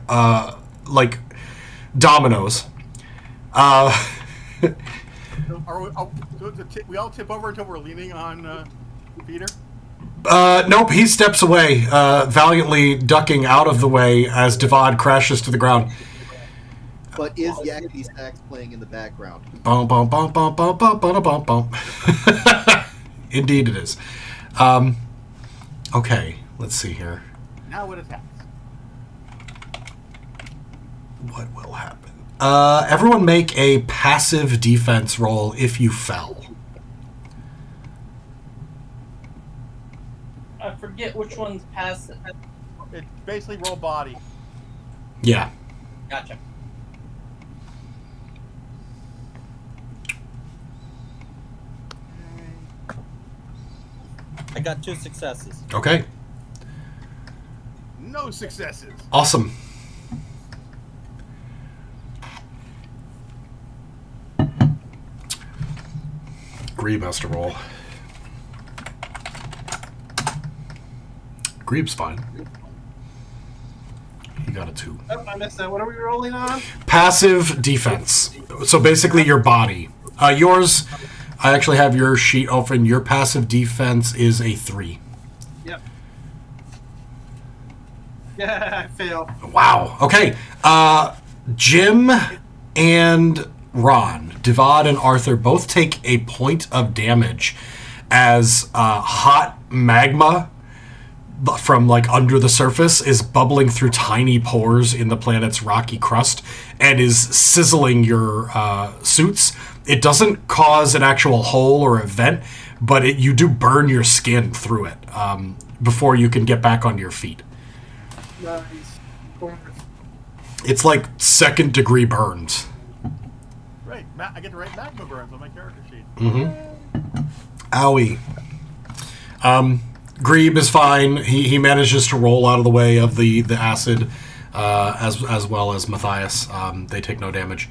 dominoes. We all tip over until we're leaning on Peter? Nope, he steps away, valiantly ducking out of the way as Devad crashes to the ground. But is Yakety Sax playing in the background? Bum, bum, bum, bum, bum, bum, bum, bum, bum. Indeed it is. Okay, let's see here. Now what attacks? What will happen? Everyone make a passive defense roll if you fell. I forget which one's passive. It basically roll body. Yeah. Gotcha. I got 2 successes. Okay. No successes. Awesome. Grebe has to roll. Grebe's fine. He got a 2. Oh, I missed that. What are we rolling on? Passive defense. So basically your body. Yours, I actually have your sheet open. Your passive defense is a 3. Yep. Yeah, I fail. Wow. Okay. Jim and Ron, Devad and Arthur both take a point of damage as hot magma from like under the surface is bubbling through tiny pores in the planet's rocky crust and is sizzling your suits. It doesn't cause an actual hole or a vent, but you do burn your skin through it before you can get back on your feet. Nice. It's like 2nd-degree burns. Right. I get to write magma burns on my character sheet. Owie. Grebe is fine. He manages to roll out of the way of the acid, as well as Matthias. They take no damage.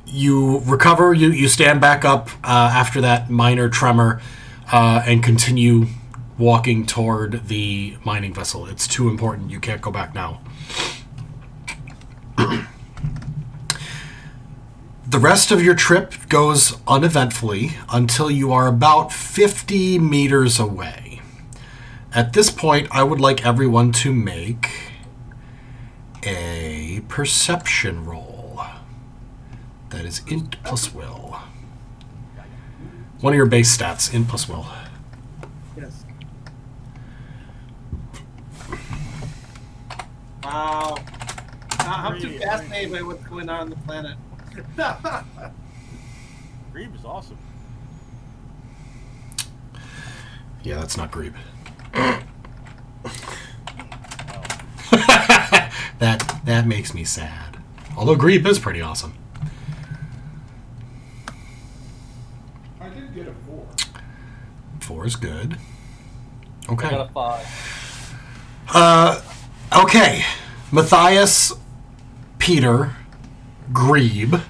You recover. You stand back up after that minor tremor, and continue walking toward the mining vessel. It's too important. You can't go back now. The rest of your trip goes uneventfully until you are about 50 meters away. At this point, I would like everyone to make a perception roll. That is int plus will. One of your base stats, int plus will. Yes. Wow. I'm too fascinated by what's going on the planet. Grebe is awesome. Yeah, that's not Grebe. That makes me sad. Although Grebe is pretty awesome. I did get a 4. 4 is good. I Okay. got a 5. Okay. Matthias, Peter, Grebe.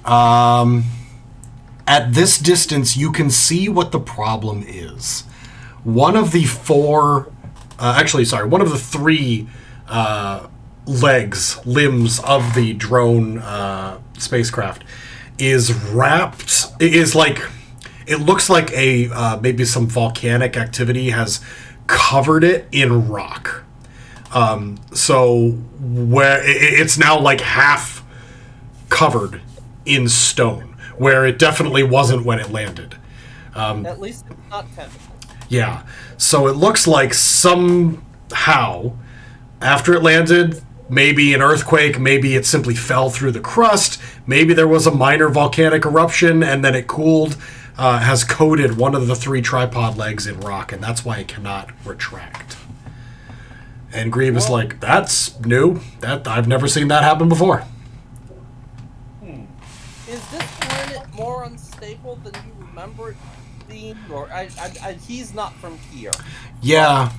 At this distance, you can see what the problem is. one of the one of the three limbs of the drone spacecraft is wrapped. It looks like maybe some volcanic activity has covered it in rock. So where it's now like half covered in stone, where it definitely wasn't when it landed. At least it's not tentacles. Yeah. So it looks like somehow, after it landed, maybe an earthquake, maybe it simply fell through the crust, maybe there was a minor volcanic eruption and then it cooled, has coated one of the three tripod legs in rock, and that's why it cannot retract. And Grebe is like, that's new. I've never seen that happen before. Is this planet more unstable than you remember it being? Or he's not from here. Yeah,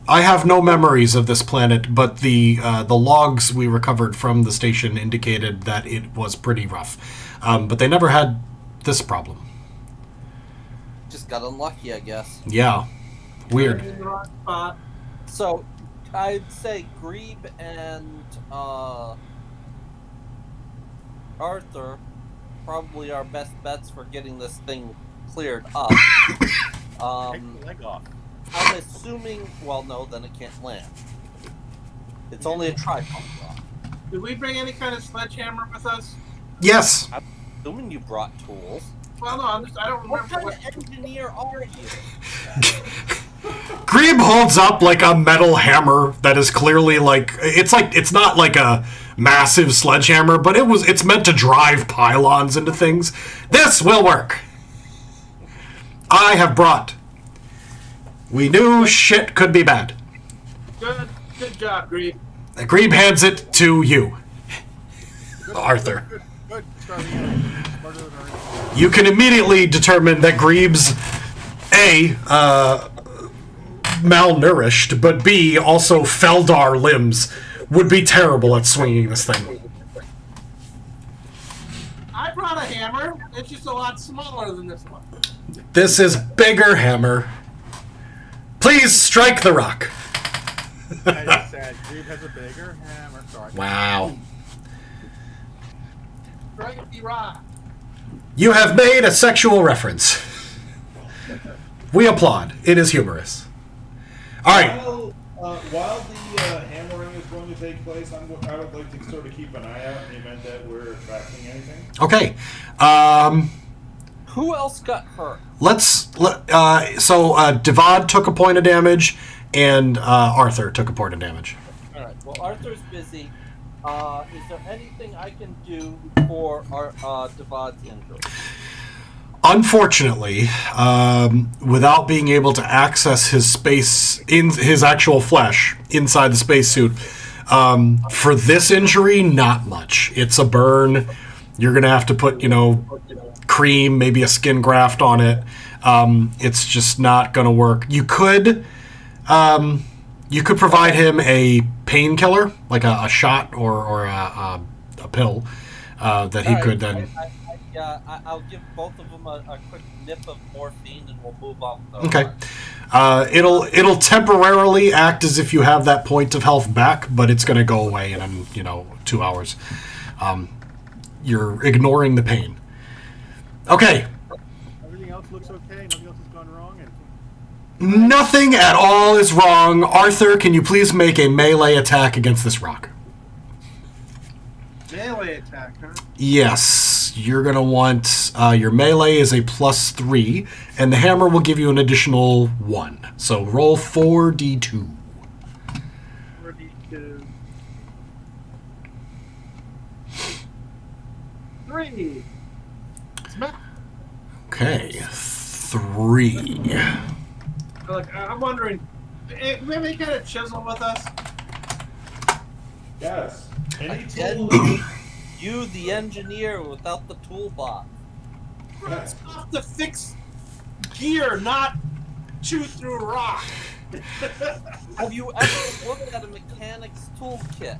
I have no memories of this planet, but the logs we recovered from the station indicated that it was pretty rough. But they never had this problem. Just got unlucky, I guess. Yeah, weird. In the wrong spot. So, I'd say Grebe and Arthur probably our best bets for getting this thing cleared up. Take the leg off. I'm assuming, well, no, then it can't land. It's only a tripod rock. Did we bring any kind of sledgehammer with us? Yes. I'm assuming you brought tools. Well, no, I don't What remember kind of engineer are you? Grebe holds up like a metal hammer that is clearly it's not like a massive sledgehammer, but it's meant to drive pylons into things. This will work. I have brought. We knew shit could be bad. Good job, Grebe. Grebe hands it to you, Arthur. Good. Smarter than our... You can immediately determine that Grebe's A, malnourished, but B, also Feldar limbs would be terrible at swinging this thing. I brought a hammer. It's just a lot smaller than this one. This is bigger hammer. Please strike the rock. I just said, Grebe has a bigger hammer. Sorry. Wow. Strike the rock. You have made a sexual reference. We applaud. It is humorous. All right. While the hammering is going to take place, I would like to sort of keep an eye out in the event that we're attracting anything. Okay. Who else got hurt? So Devad took a point of damage, and Arthur took a point of damage. All right. Well, Arthur's busy. Is there anything I can do for our Devad's injury? Unfortunately, without being able to access his space in his actual flesh inside the spacesuit, for this injury, not much. It's a burn. You're gonna have to put, cream, maybe a skin graft on it. It's just not gonna work. You could provide him a painkiller, like a shot or a pill, that he could then. I'll give both of them a quick nip of morphine, and we'll move on. Okay. It'll temporarily act as if you have that point of health back, but it's going to go away in 2 hours. You're ignoring the pain. Okay. Everything else looks okay. Nothing else has gone wrong. Nothing at all is wrong. Arthur, can you please make a melee attack against this rock? Melee attack, huh? Yes. You're going to want... your melee is a +3, and the hammer will give you an additional 1. So roll 4d2. 4d2. 3. Smack. Okay. 3. Look, I'm wondering, we have any kind of chisel with us? Yes. Any Again, tool? you, the engineer, without the toolbox. It's off to fix gear, not chew through rock. Have you ever looked at a mechanic's toolkit?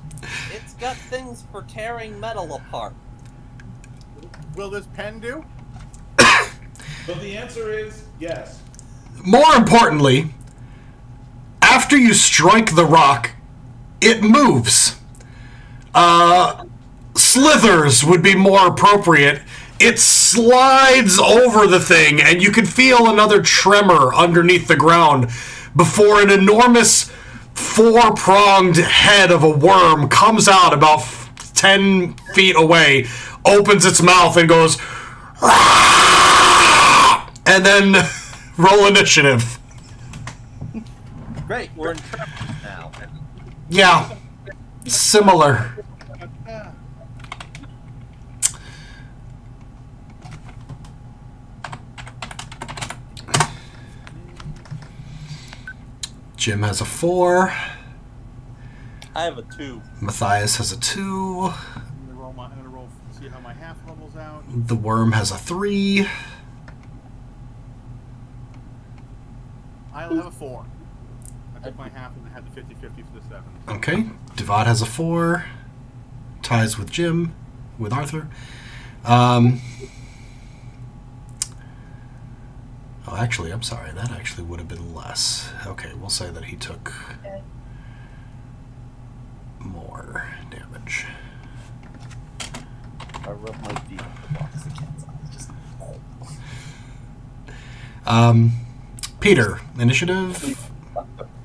It's got things for tearing metal apart. Will this pen do? So the answer is yes. more importantly, after you strike the rock, it moves. Slithers would be more appropriate. It slides over the thing, and you can feel another tremor underneath the ground before an enormous four-pronged head of a worm comes out about 10 feet away, opens its mouth, and goes, "Rah!" And then roll initiative. Great, we're in tremors now. Yeah, similar. Jim has a 4. I have a 2. Matthias has a 2. I'm gonna roll. See how my half levels out. The worm has a 3. I'll have a 4. I took my half and I had the 50-50 for the 7. Okay. Devad has a 4. Ties with Jim, with Arthur. Oh, actually, I'm sorry. That actually would have been less. Okay, we'll say that he took more damage. I rub my feet on the box. I can't. Just. Peter, initiative?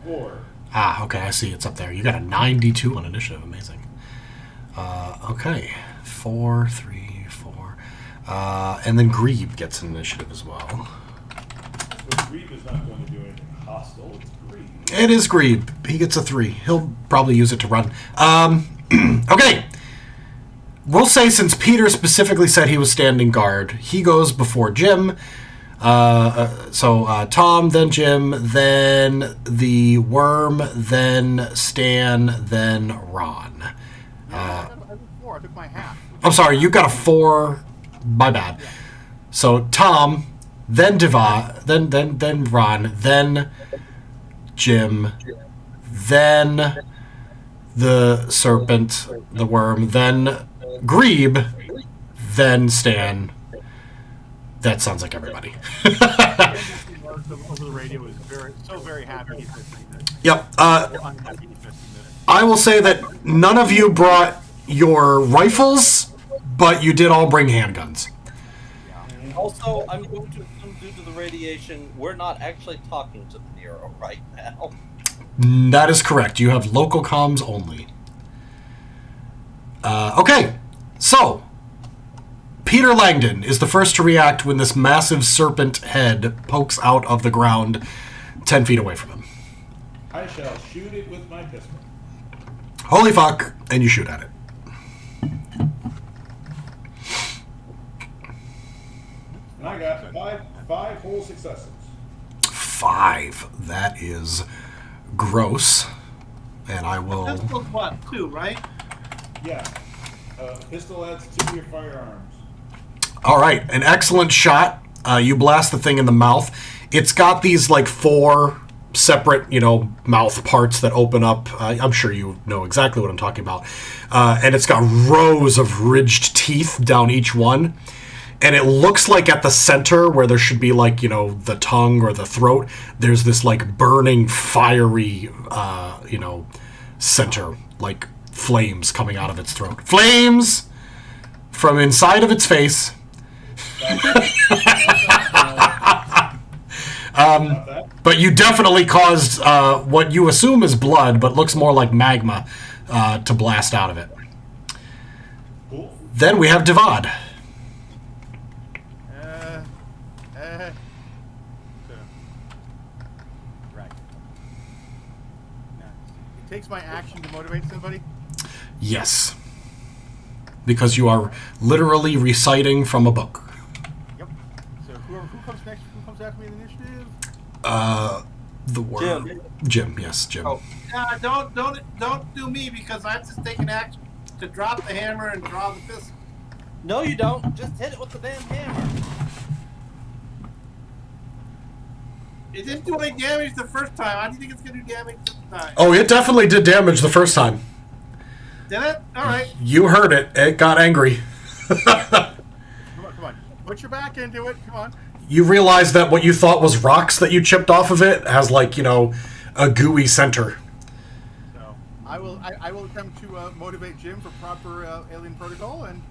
4. Ah, okay, I see. It's up there. You got a 92 on initiative. Amazing. Okay. 4, 3, 4. And then Grebe gets an initiative as well. So Grebe is not going to do anything hostile. It's Grebe. It is Grebe. He gets a 3. He'll probably use it to run. Okay. We'll say since Peter specifically said he was standing guard, he goes before Jim. So Tom, then Jim, then the worm, then Stan, then Ron. I have a 4. I took my half. I'm sorry, you got a 4. My bad. So Tom, then Devad, then Ron, then Jim, then the serpent, the worm, then Grebe, then Stan. That sounds like everybody. Over the radio was very happy he's missing this. Yep. Unhappy he's missing this. I will say that none of you brought your rifles, but you did all bring handguns. Also, I'm going to assume due to the radiation, we're not actually talking to the Nero right now. That is correct. You have local comms only. Okay, so Peter Langdon is the first to react when this massive serpent head pokes out of the ground 10 feet away from him. I shall shoot it with my pistol. Holy fuck, and you shoot at it. And I got five whole successes. 5. That is gross. And I will... Pistol's what? 2, right? Yeah. Pistol adds 2 to your firearms. All right, an excellent shot. You blast the thing in the mouth. It's got these like 4 separate, mouth parts that open up. I'm sure you know exactly what I'm talking about. And it's got rows of ridged teeth down each one. And it looks like at the center where there should be like, the tongue or the throat, there's this like burning, fiery, center, like flames coming out of its throat. Flames from inside of its face. But you definitely caused what you assume is blood, but looks more like magma to blast out of it. Cool. Then we have Devad. Right. It takes my action to motivate somebody. Yes. Because you are literally reciting from a book. Yep. So who comes next? Who comes after me in the initiative? The word. Jim, yes, Jim. Oh. Don't do me because I have to take an action to drop the hammer and draw the pistol. No, you don't. Just hit it with the damn hammer. It didn't do any damage the first time. How do you think it's going to do damage this time? Oh, it definitely did damage the first time. Did it? All right. You heard it. It got angry. Come on. Put your back into it. Come on. You realize that what you thought was rocks that you chipped off of it has, like, a gooey center. So I will attempt to motivate Jim for proper alien protocol, and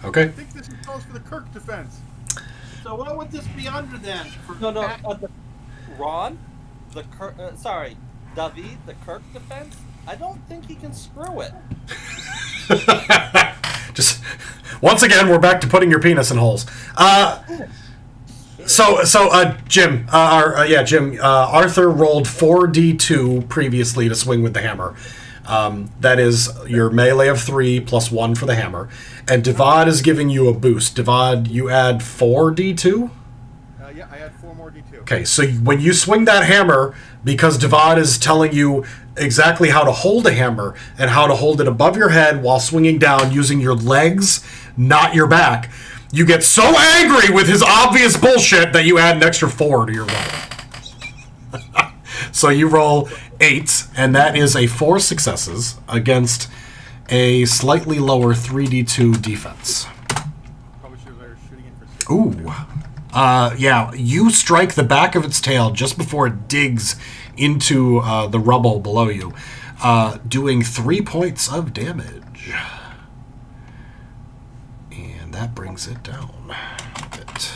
Okay. I think this calls for the Kirk defense. So what would this be under then? For No. Ron, David, the Kirk defense. I don't think he can screw it. Just once again, we're back to putting your penis in holes. So, Jim, Arthur rolled 4d2 previously to swing with the hammer. That is your melee of 3 plus 1 for the hammer. And Devad is giving you a boost. Devad, you add 4d2? Yeah, I had 4 more d2. Okay, so when you swing that hammer, because Devad is telling you exactly how to hold a hammer and how to hold it above your head while swinging down using your legs, not your back, you get so angry with his obvious bullshit that you add an extra 4 to your roll. So you roll 8, and that is a 4 successes against a slightly lower 3d2 defense. Probably should have started shooting it for 6. Ooh. Yeah, you strike the back of its tail just before it digs into the rubble below you, doing 3 points of damage. And that brings it down a bit.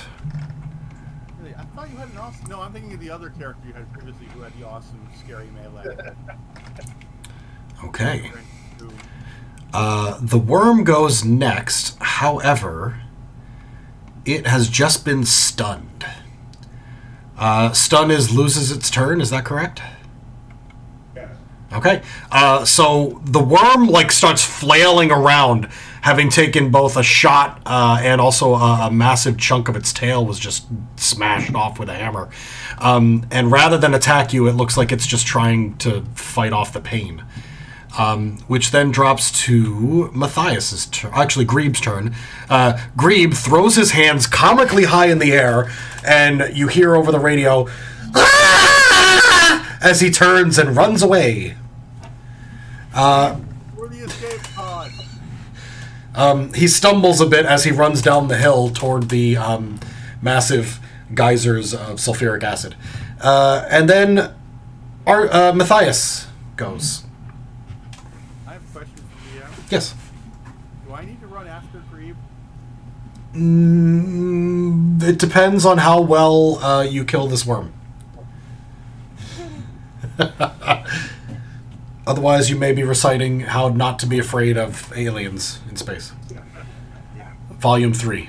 Really, I thought you had an awesome... No, I'm thinking of the other character you had previously who had the awesome, scary melee. Okay. The worm goes next. However, it has just been stunned. Stun loses its turn, is that correct? Yes. Okay. So the worm starts flailing around, having taken both a shot and also a massive chunk of its tail was just smashed off with a hammer. And rather than attack you, it looks like it's just trying to fight off the pain. Which then drops to Matthias's turn. Actually, Greeb's turn. Greeb throws his hands comically high in the air, and you hear over the radio, "Ah!" as he turns and runs away. We're the escape pod. He stumbles a bit as he runs down the hill toward the massive geysers of sulfuric acid. And then Matthias goes. I have a question for you. Yes. Do I need to run after Greeb? It depends on how well you kill this worm. Otherwise, you may be reciting How Not to Be Afraid of Aliens in Space. Volume 3.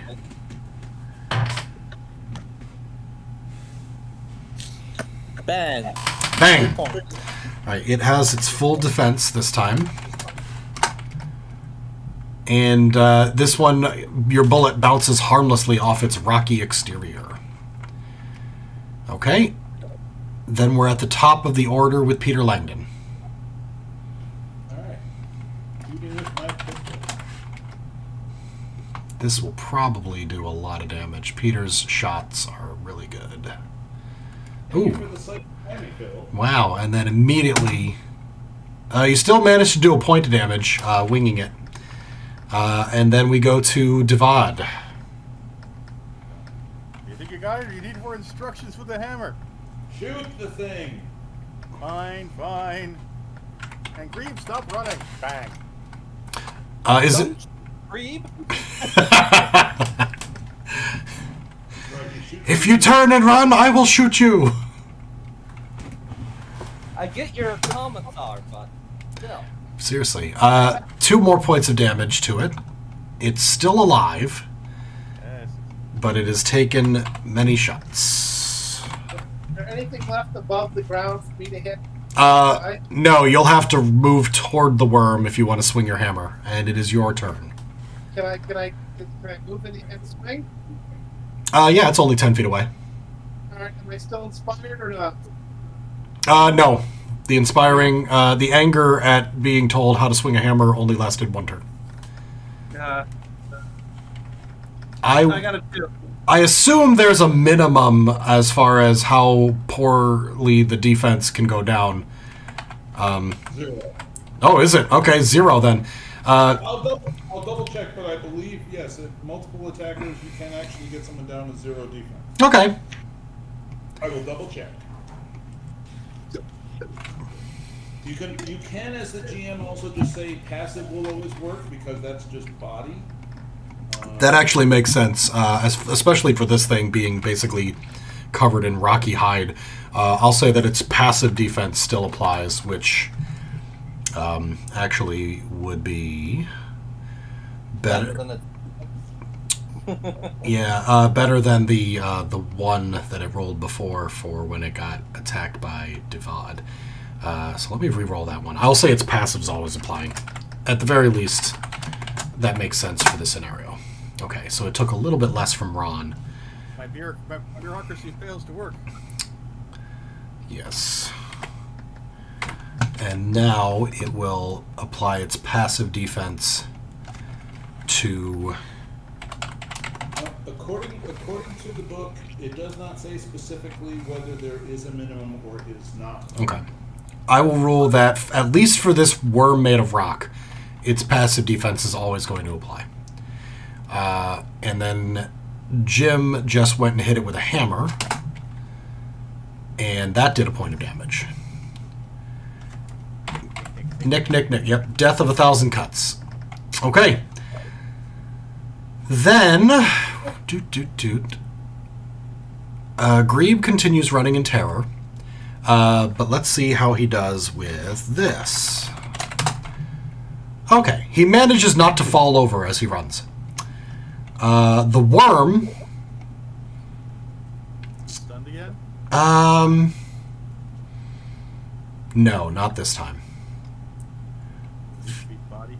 Bang. Bang! Alright, it has its full defense this time. And this one, your bullet bounces harmlessly off its rocky exterior. Okay. Then we're at the top of the order with Peter Langdon. Alright. Shooting with my pistol. This will probably do a lot of damage. Peter's shots are really good. Thank you Ooh. for the slight timing, Phil. Wow, and then immediately... you still managed to do a point of damage, winging it. And then we go to Devad. You think you got it, or you need more instructions with the hammer? Shoot the thing! Fine. And Greeb, stop running. Bang. Is it... Greeb? If you turn and run, I will shoot you! I get your commentar, but still. Seriously. 2 more points of damage to it. It's still alive, Yes. but it has taken many shots. Is there anything left above the ground for me to hit? No, you'll have to move toward the worm if you want to swing your hammer, and it is your turn. Can I move in and swing? Yeah, it's only 10 feet away. Alright, am I still inspired or not? No. The inspiring, the anger at being told how to swing a hammer only lasted 1 turn. I gotta do. I assume there's a minimum as far as how poorly the defense can go down. 0. Oh, is it? Okay, 0 then. I'll double check, but I believe, yes, at multiple attackers, you can actually get someone down to 0 defense. Okay. I will double check. You can as the GM also just say passive will always work because that's just body. That actually makes sense, especially for this thing being basically covered in rocky hide. I'll say that its passive defense still applies, which actually would be better. Yeah, better than the one that it rolled before for when it got attacked by Devad. So let me re-roll that one. I'll say its passive's always applying. At the very least, that makes sense for the scenario. Okay, so it took a little bit less from Ron. My bureaucracy fails to work. Yes. And now it will apply its passive defense to... According to the book, it does not say specifically whether there is a minimum or is not. Okay. I will rule that, at least for this worm made of rock, its passive defense is always going to apply. And then Jim just went and hit it with a hammer, and that did a point of damage. Nick. Yep, death of 1,000 cuts. Okay. Then, Grebe continues running in terror. But let's see how he does with this. Okay, he manages not to fall over as he runs. The worm... Stunned again? No, not this time. Beat body?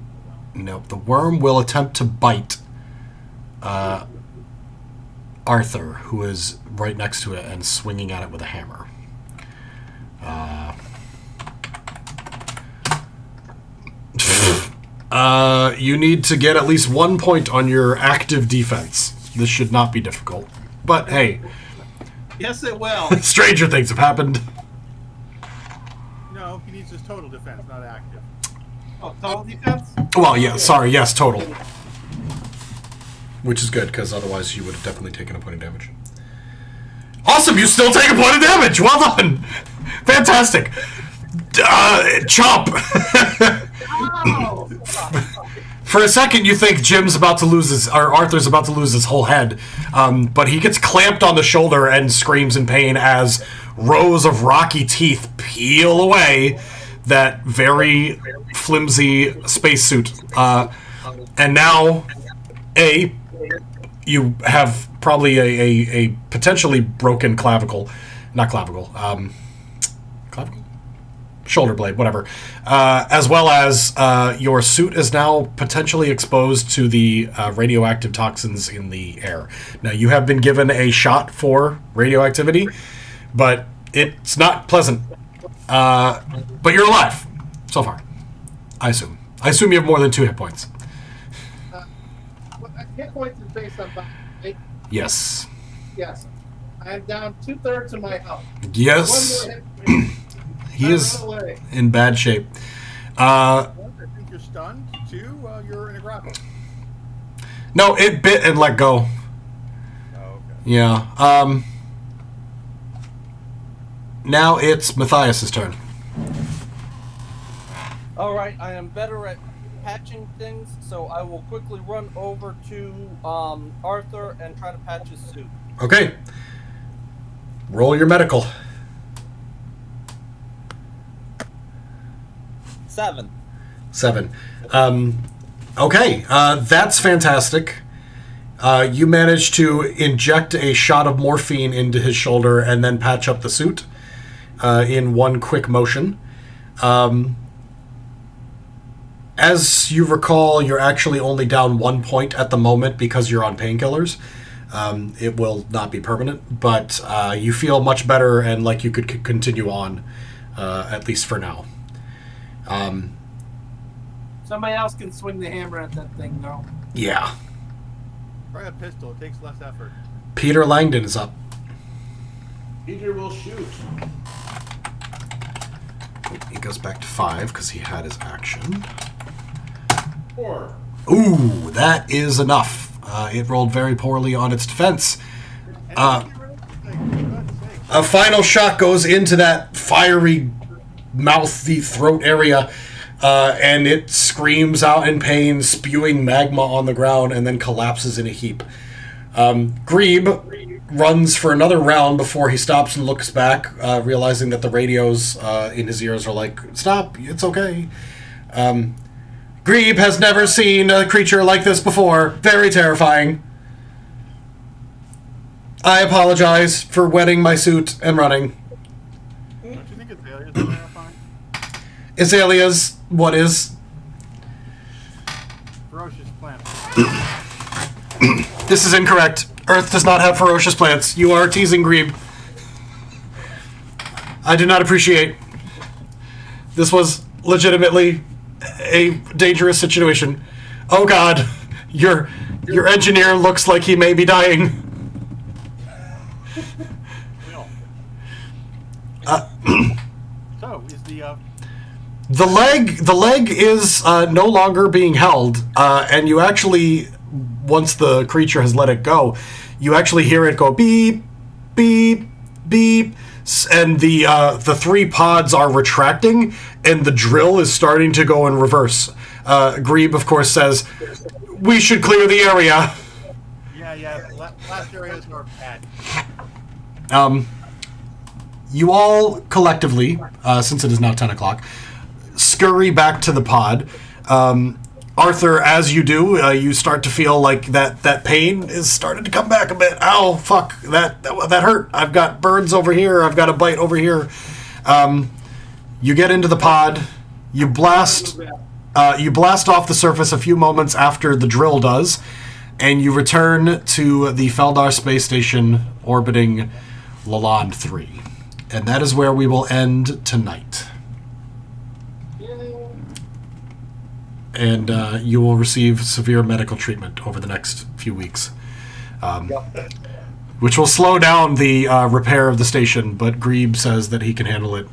Nope, the worm will attempt to bite Arthur, who is right next to it and swinging at it with a hammer. You need to get at least 1 point on your active defense. This should not be difficult. But hey, Yes, it will. stranger things have happened. No, he needs his total defense, not active. Oh, total defense? Well, yeah, sorry, yes, total. Which is good, because otherwise you would have definitely taken a point of damage. Awesome, you still take a point of damage! Well done! Fantastic! Chomp! Oh! For a second, you think Jim's about to lose his, or Arthur's about to lose his whole head, but he gets clamped on the shoulder and screams in pain as rows of rocky teeth peel away that very flimsy spacesuit. And now, you have probably a potentially broken clavicle, not clavicle, clavicle? Shoulder blade, whatever. As well as your suit is now potentially exposed to the radioactive toxins in the air. Now, you have been given a shot for radioactivity, but it's not pleasant. But you're alive, so far. I assume. I assume you have more than 2 hit points. Hit points is based on body, right? Yes. Yes. I'm down 2/3 of my health. Yes. One more hit point. He is Run away. in bad shape. I think you're stunned. 2, you're in a grapple. No, it bit and let go. Oh, okay. Yeah. Now it's Matthias's turn. Alright, I am better at patching things, so I will quickly run over to Arthur and try to patch his suit. Okay. Roll your medical. 7. 7. Okay, that's fantastic. You managed to inject a shot of morphine into his shoulder and then patch up the suit in one quick motion. As you recall, you're actually only down 1 point at the moment because you're on painkillers. It will not be permanent, but you feel much better and like you could continue on, at least for now. Somebody else can swing the hammer at that thing, though. Yeah. Try a pistol. It takes less effort. Peter Langdon is up. Peter will shoot. He goes back to 5 because he had his action. 4. Ooh, that is enough. It rolled very poorly on its defense. And did you A final shot goes into that fiery, mouthy throat area, and it screams out in pain, spewing magma on the ground, and then collapses in a heap. Grebe runs for another round before he stops and looks back, realizing that the radios in his ears are like, "Stop, it's okay." Grebe has never seen a creature like this before. Very terrifying. I apologize for wetting my suit and running. Don't you think Azaleas are terrifying? Azaleas, what is? Ferocious planet. This is incorrect. Earth does not have ferocious plants. You are teasing Grebe. I do not appreciate. This was legitimately a dangerous situation. Oh God, your engineer looks like he may be dying. Will. So, is The leg is no longer being held, and you actually, once the creature has let it go, you actually hear it go beep, beep, beep, and the three pods are retracting, and the drill is starting to go in reverse. Grebe, of course, says, "We should clear the area." Yeah. Last areas are bad. You all collectively, since it is now 10 o'clock, scurry back to the pod. Arthur, as you do, you start to feel like that pain is starting to come back a bit. Ow, fuck, that hurt. I've got burns over here. I've got a bite over here. You get into the pod. You blast off the surface a few moments after the drill does, and you return to the Feldar space station orbiting Lalande 3. And that is where we will end tonight. And you will receive severe medical treatment over the next few weeks, which will slow down the repair of the station, but Grebe says that he can handle it,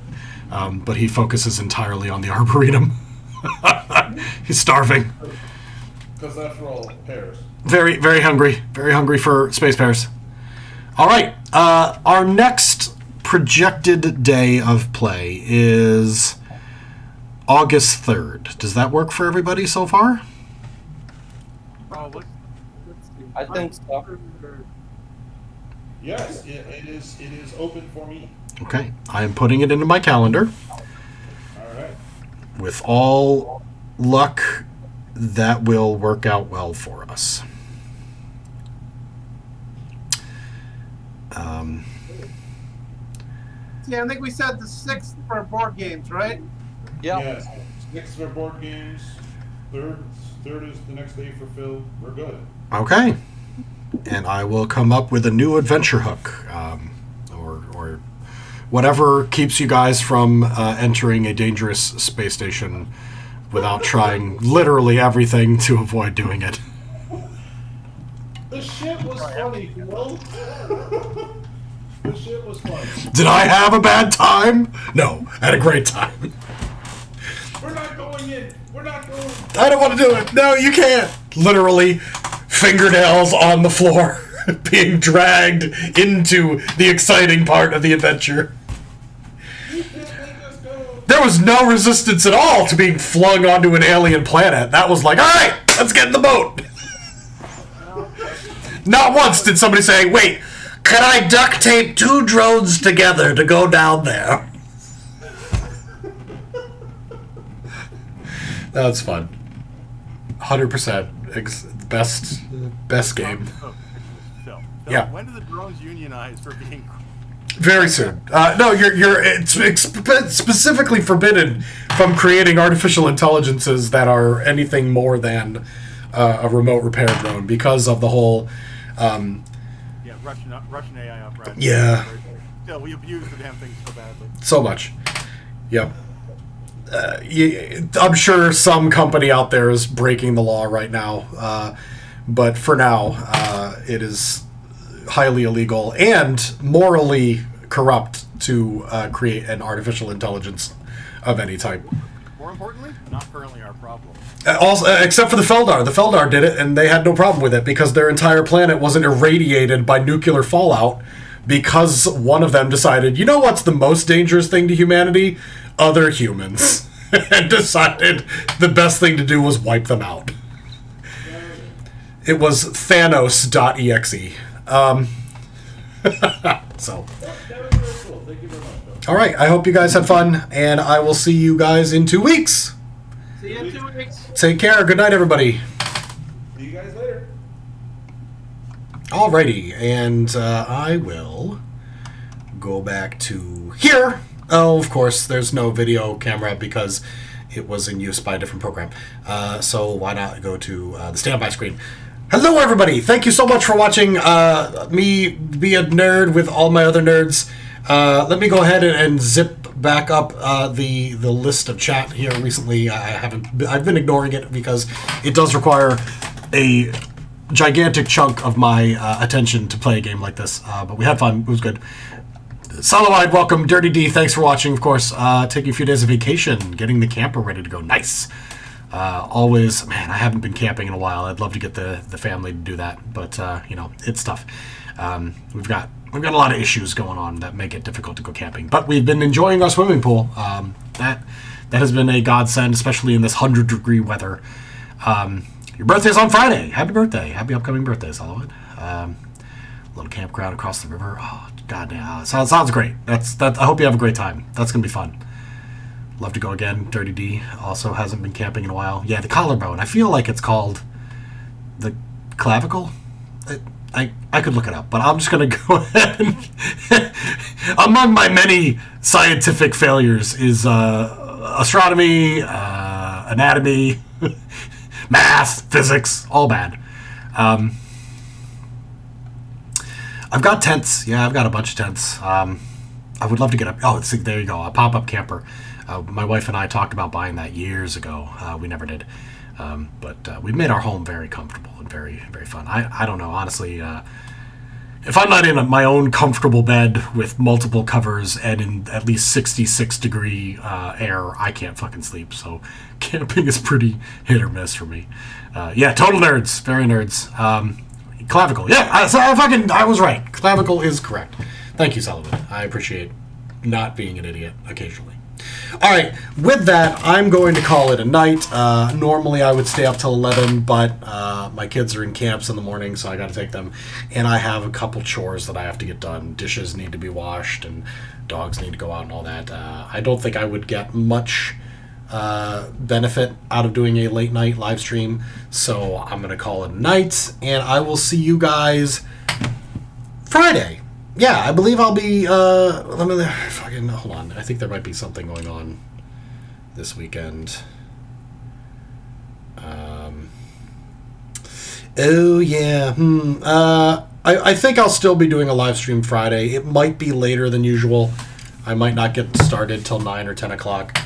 but he focuses entirely on the Arboretum. He's starving. Because after all, pears. Very, very hungry for space pears. All right, our next projected day of play is August 3rd. Does that work for everybody so far? Oh, I think so. Yes, it is open for me. Okay, I am putting it into my calendar. All right. With all luck, that will work out well for us. Yeah, I think we said the 6th for board games, right? Yeah. Yes. 6 for board games. Third is the next day for Phil. We're good. Okay. And I will come up with a new adventure hook, or whatever keeps you guys from entering a dangerous space station without trying literally everything to avoid doing it. The shit was funny, Phil. The shit was funny. Did I have a bad time? No, I had a great time. We're not going in. We're not going. I don't want to do it. No, you can't. Literally, fingernails on the floor, being dragged into the exciting part of the adventure. You can't make us go. There was no resistance at all to being flung onto an alien planet. That was like, all right, let's get in the boat. Not once did somebody say, wait, can I duct tape 2 drones together to go down there? That's fun. 100% best game. Phil, Yeah. when do the drones unionize for being? Very soon. No, it's specifically forbidden from creating artificial intelligences that are anything more than a remote repair drone because of the whole. Yeah, Russian AI uprising. Yeah. Still, we abuse the damn thing so badly. So much. Yep. I'm sure some company out there is breaking the law right now, but for now, it is highly illegal and morally corrupt to create an artificial intelligence of any type. More importantly, not currently our problem. Also, except for the Feldar. The Feldar did it, and they had no problem with it because their entire planet wasn't irradiated by nuclear fallout because one of them decided, you know what's the most dangerous thing to humanity? Other humans. And decided the best thing to do was wipe them out. It was Thanos.exe. So. That was very cool. Thank you very much, Bill. All right. I hope you guys had fun, and I will see you guys in 2 weeks. See you in 2 weeks. Take care. Good night, everybody. See you guys later. Alrighty, and I will go back to here. Oh, of course, there's no video camera because it was in use by a different program. So why not go to the standby screen? Hello, everybody. Thank you so much for watching me be a nerd with all my other nerds. Let me go ahead and zip back up the list of chat here recently. I've been ignoring it because it does require a gigantic chunk of my attention to play a game like this. But we had fun. It was good. Solowide, welcome. Dirty D, thanks for watching, of course. Taking a few days of vacation, getting the camper ready to go. Nice. Always, man, I haven't been camping in a while. I'd love to get the family to do that, but, you know, it's tough. We've got a lot of issues going on that make it difficult to go camping. But we've been enjoying our swimming pool. That has been a godsend, especially in this 100-degree weather. Your birthday's on Friday. Happy birthday. Happy upcoming birthday, Solomon. Little campground across the river. Oh, God, yeah. Sounds great. I hope you have a great time. That's going to be fun. Love to go again. Dirty D also hasn't been camping in a while. Yeah, the collarbone. I feel like it's called the clavicle. I could look it up, but I'm just going to go ahead and among my many scientific failures is astronomy, anatomy, math, physics, all bad. I've got tents. Yeah, I've got a bunch of tents. I would love to get a... Oh, there you go. A pop-up camper. My wife and I talked about buying that years ago. We never did. But we made our home very comfortable and very, very fun. I don't know, honestly. If I'm not in my own comfortable bed with multiple covers and in at least 66-degree air, I can't fucking sleep. So camping is pretty hit or miss for me. Yeah, total nerds. Very nerds. Clavicle. Yeah, I was right. Clavicle is correct. Thank you, Sullivan. I appreciate not being an idiot occasionally. All right, with that, I'm going to call it a night. Normally, I would stay up till 11, but my kids are in camps in the morning, so I got to take them. And I have a couple chores that I have to get done. Dishes need to be washed, and dogs need to go out and all that. I don't think I would get much benefit out of doing a late night live stream, so I'm going to call it a night, and I will see you guys Friday. Yeah, I believe I'll be, hold on. I think there might be something going on this weekend. Oh, yeah. I think I'll still be doing a live stream Friday. It might be later than usual. I might not get started till 9 or 10 o'clock,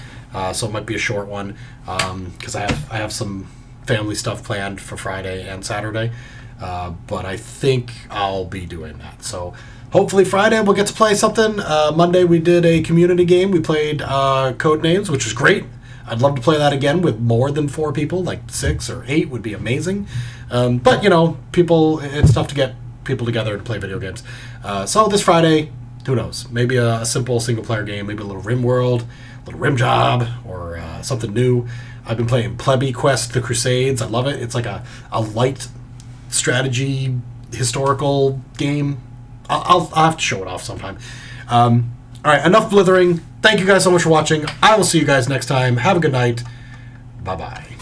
so it might be a short one, because I have some family stuff planned for Friday and Saturday, but I think I'll be doing that. So hopefully Friday we'll get to play something. Monday we did a community game. We played Codenames, which was great. I'd love to play that again with more than 4 people, like 6 or 8 would be amazing. But, you know, it's tough to get people together to play video games. So this Friday, who knows? Maybe a simple single-player game, maybe a little Rim World, a little Rim Job, or something new. I've been playing Plebby Quest: The Crusades. I love it. It's like a light strategy historical game. I'll have to show it off sometime. All right, enough blithering. Thank you guys so much for watching. I will see you guys next time. Have a good night. Bye-bye.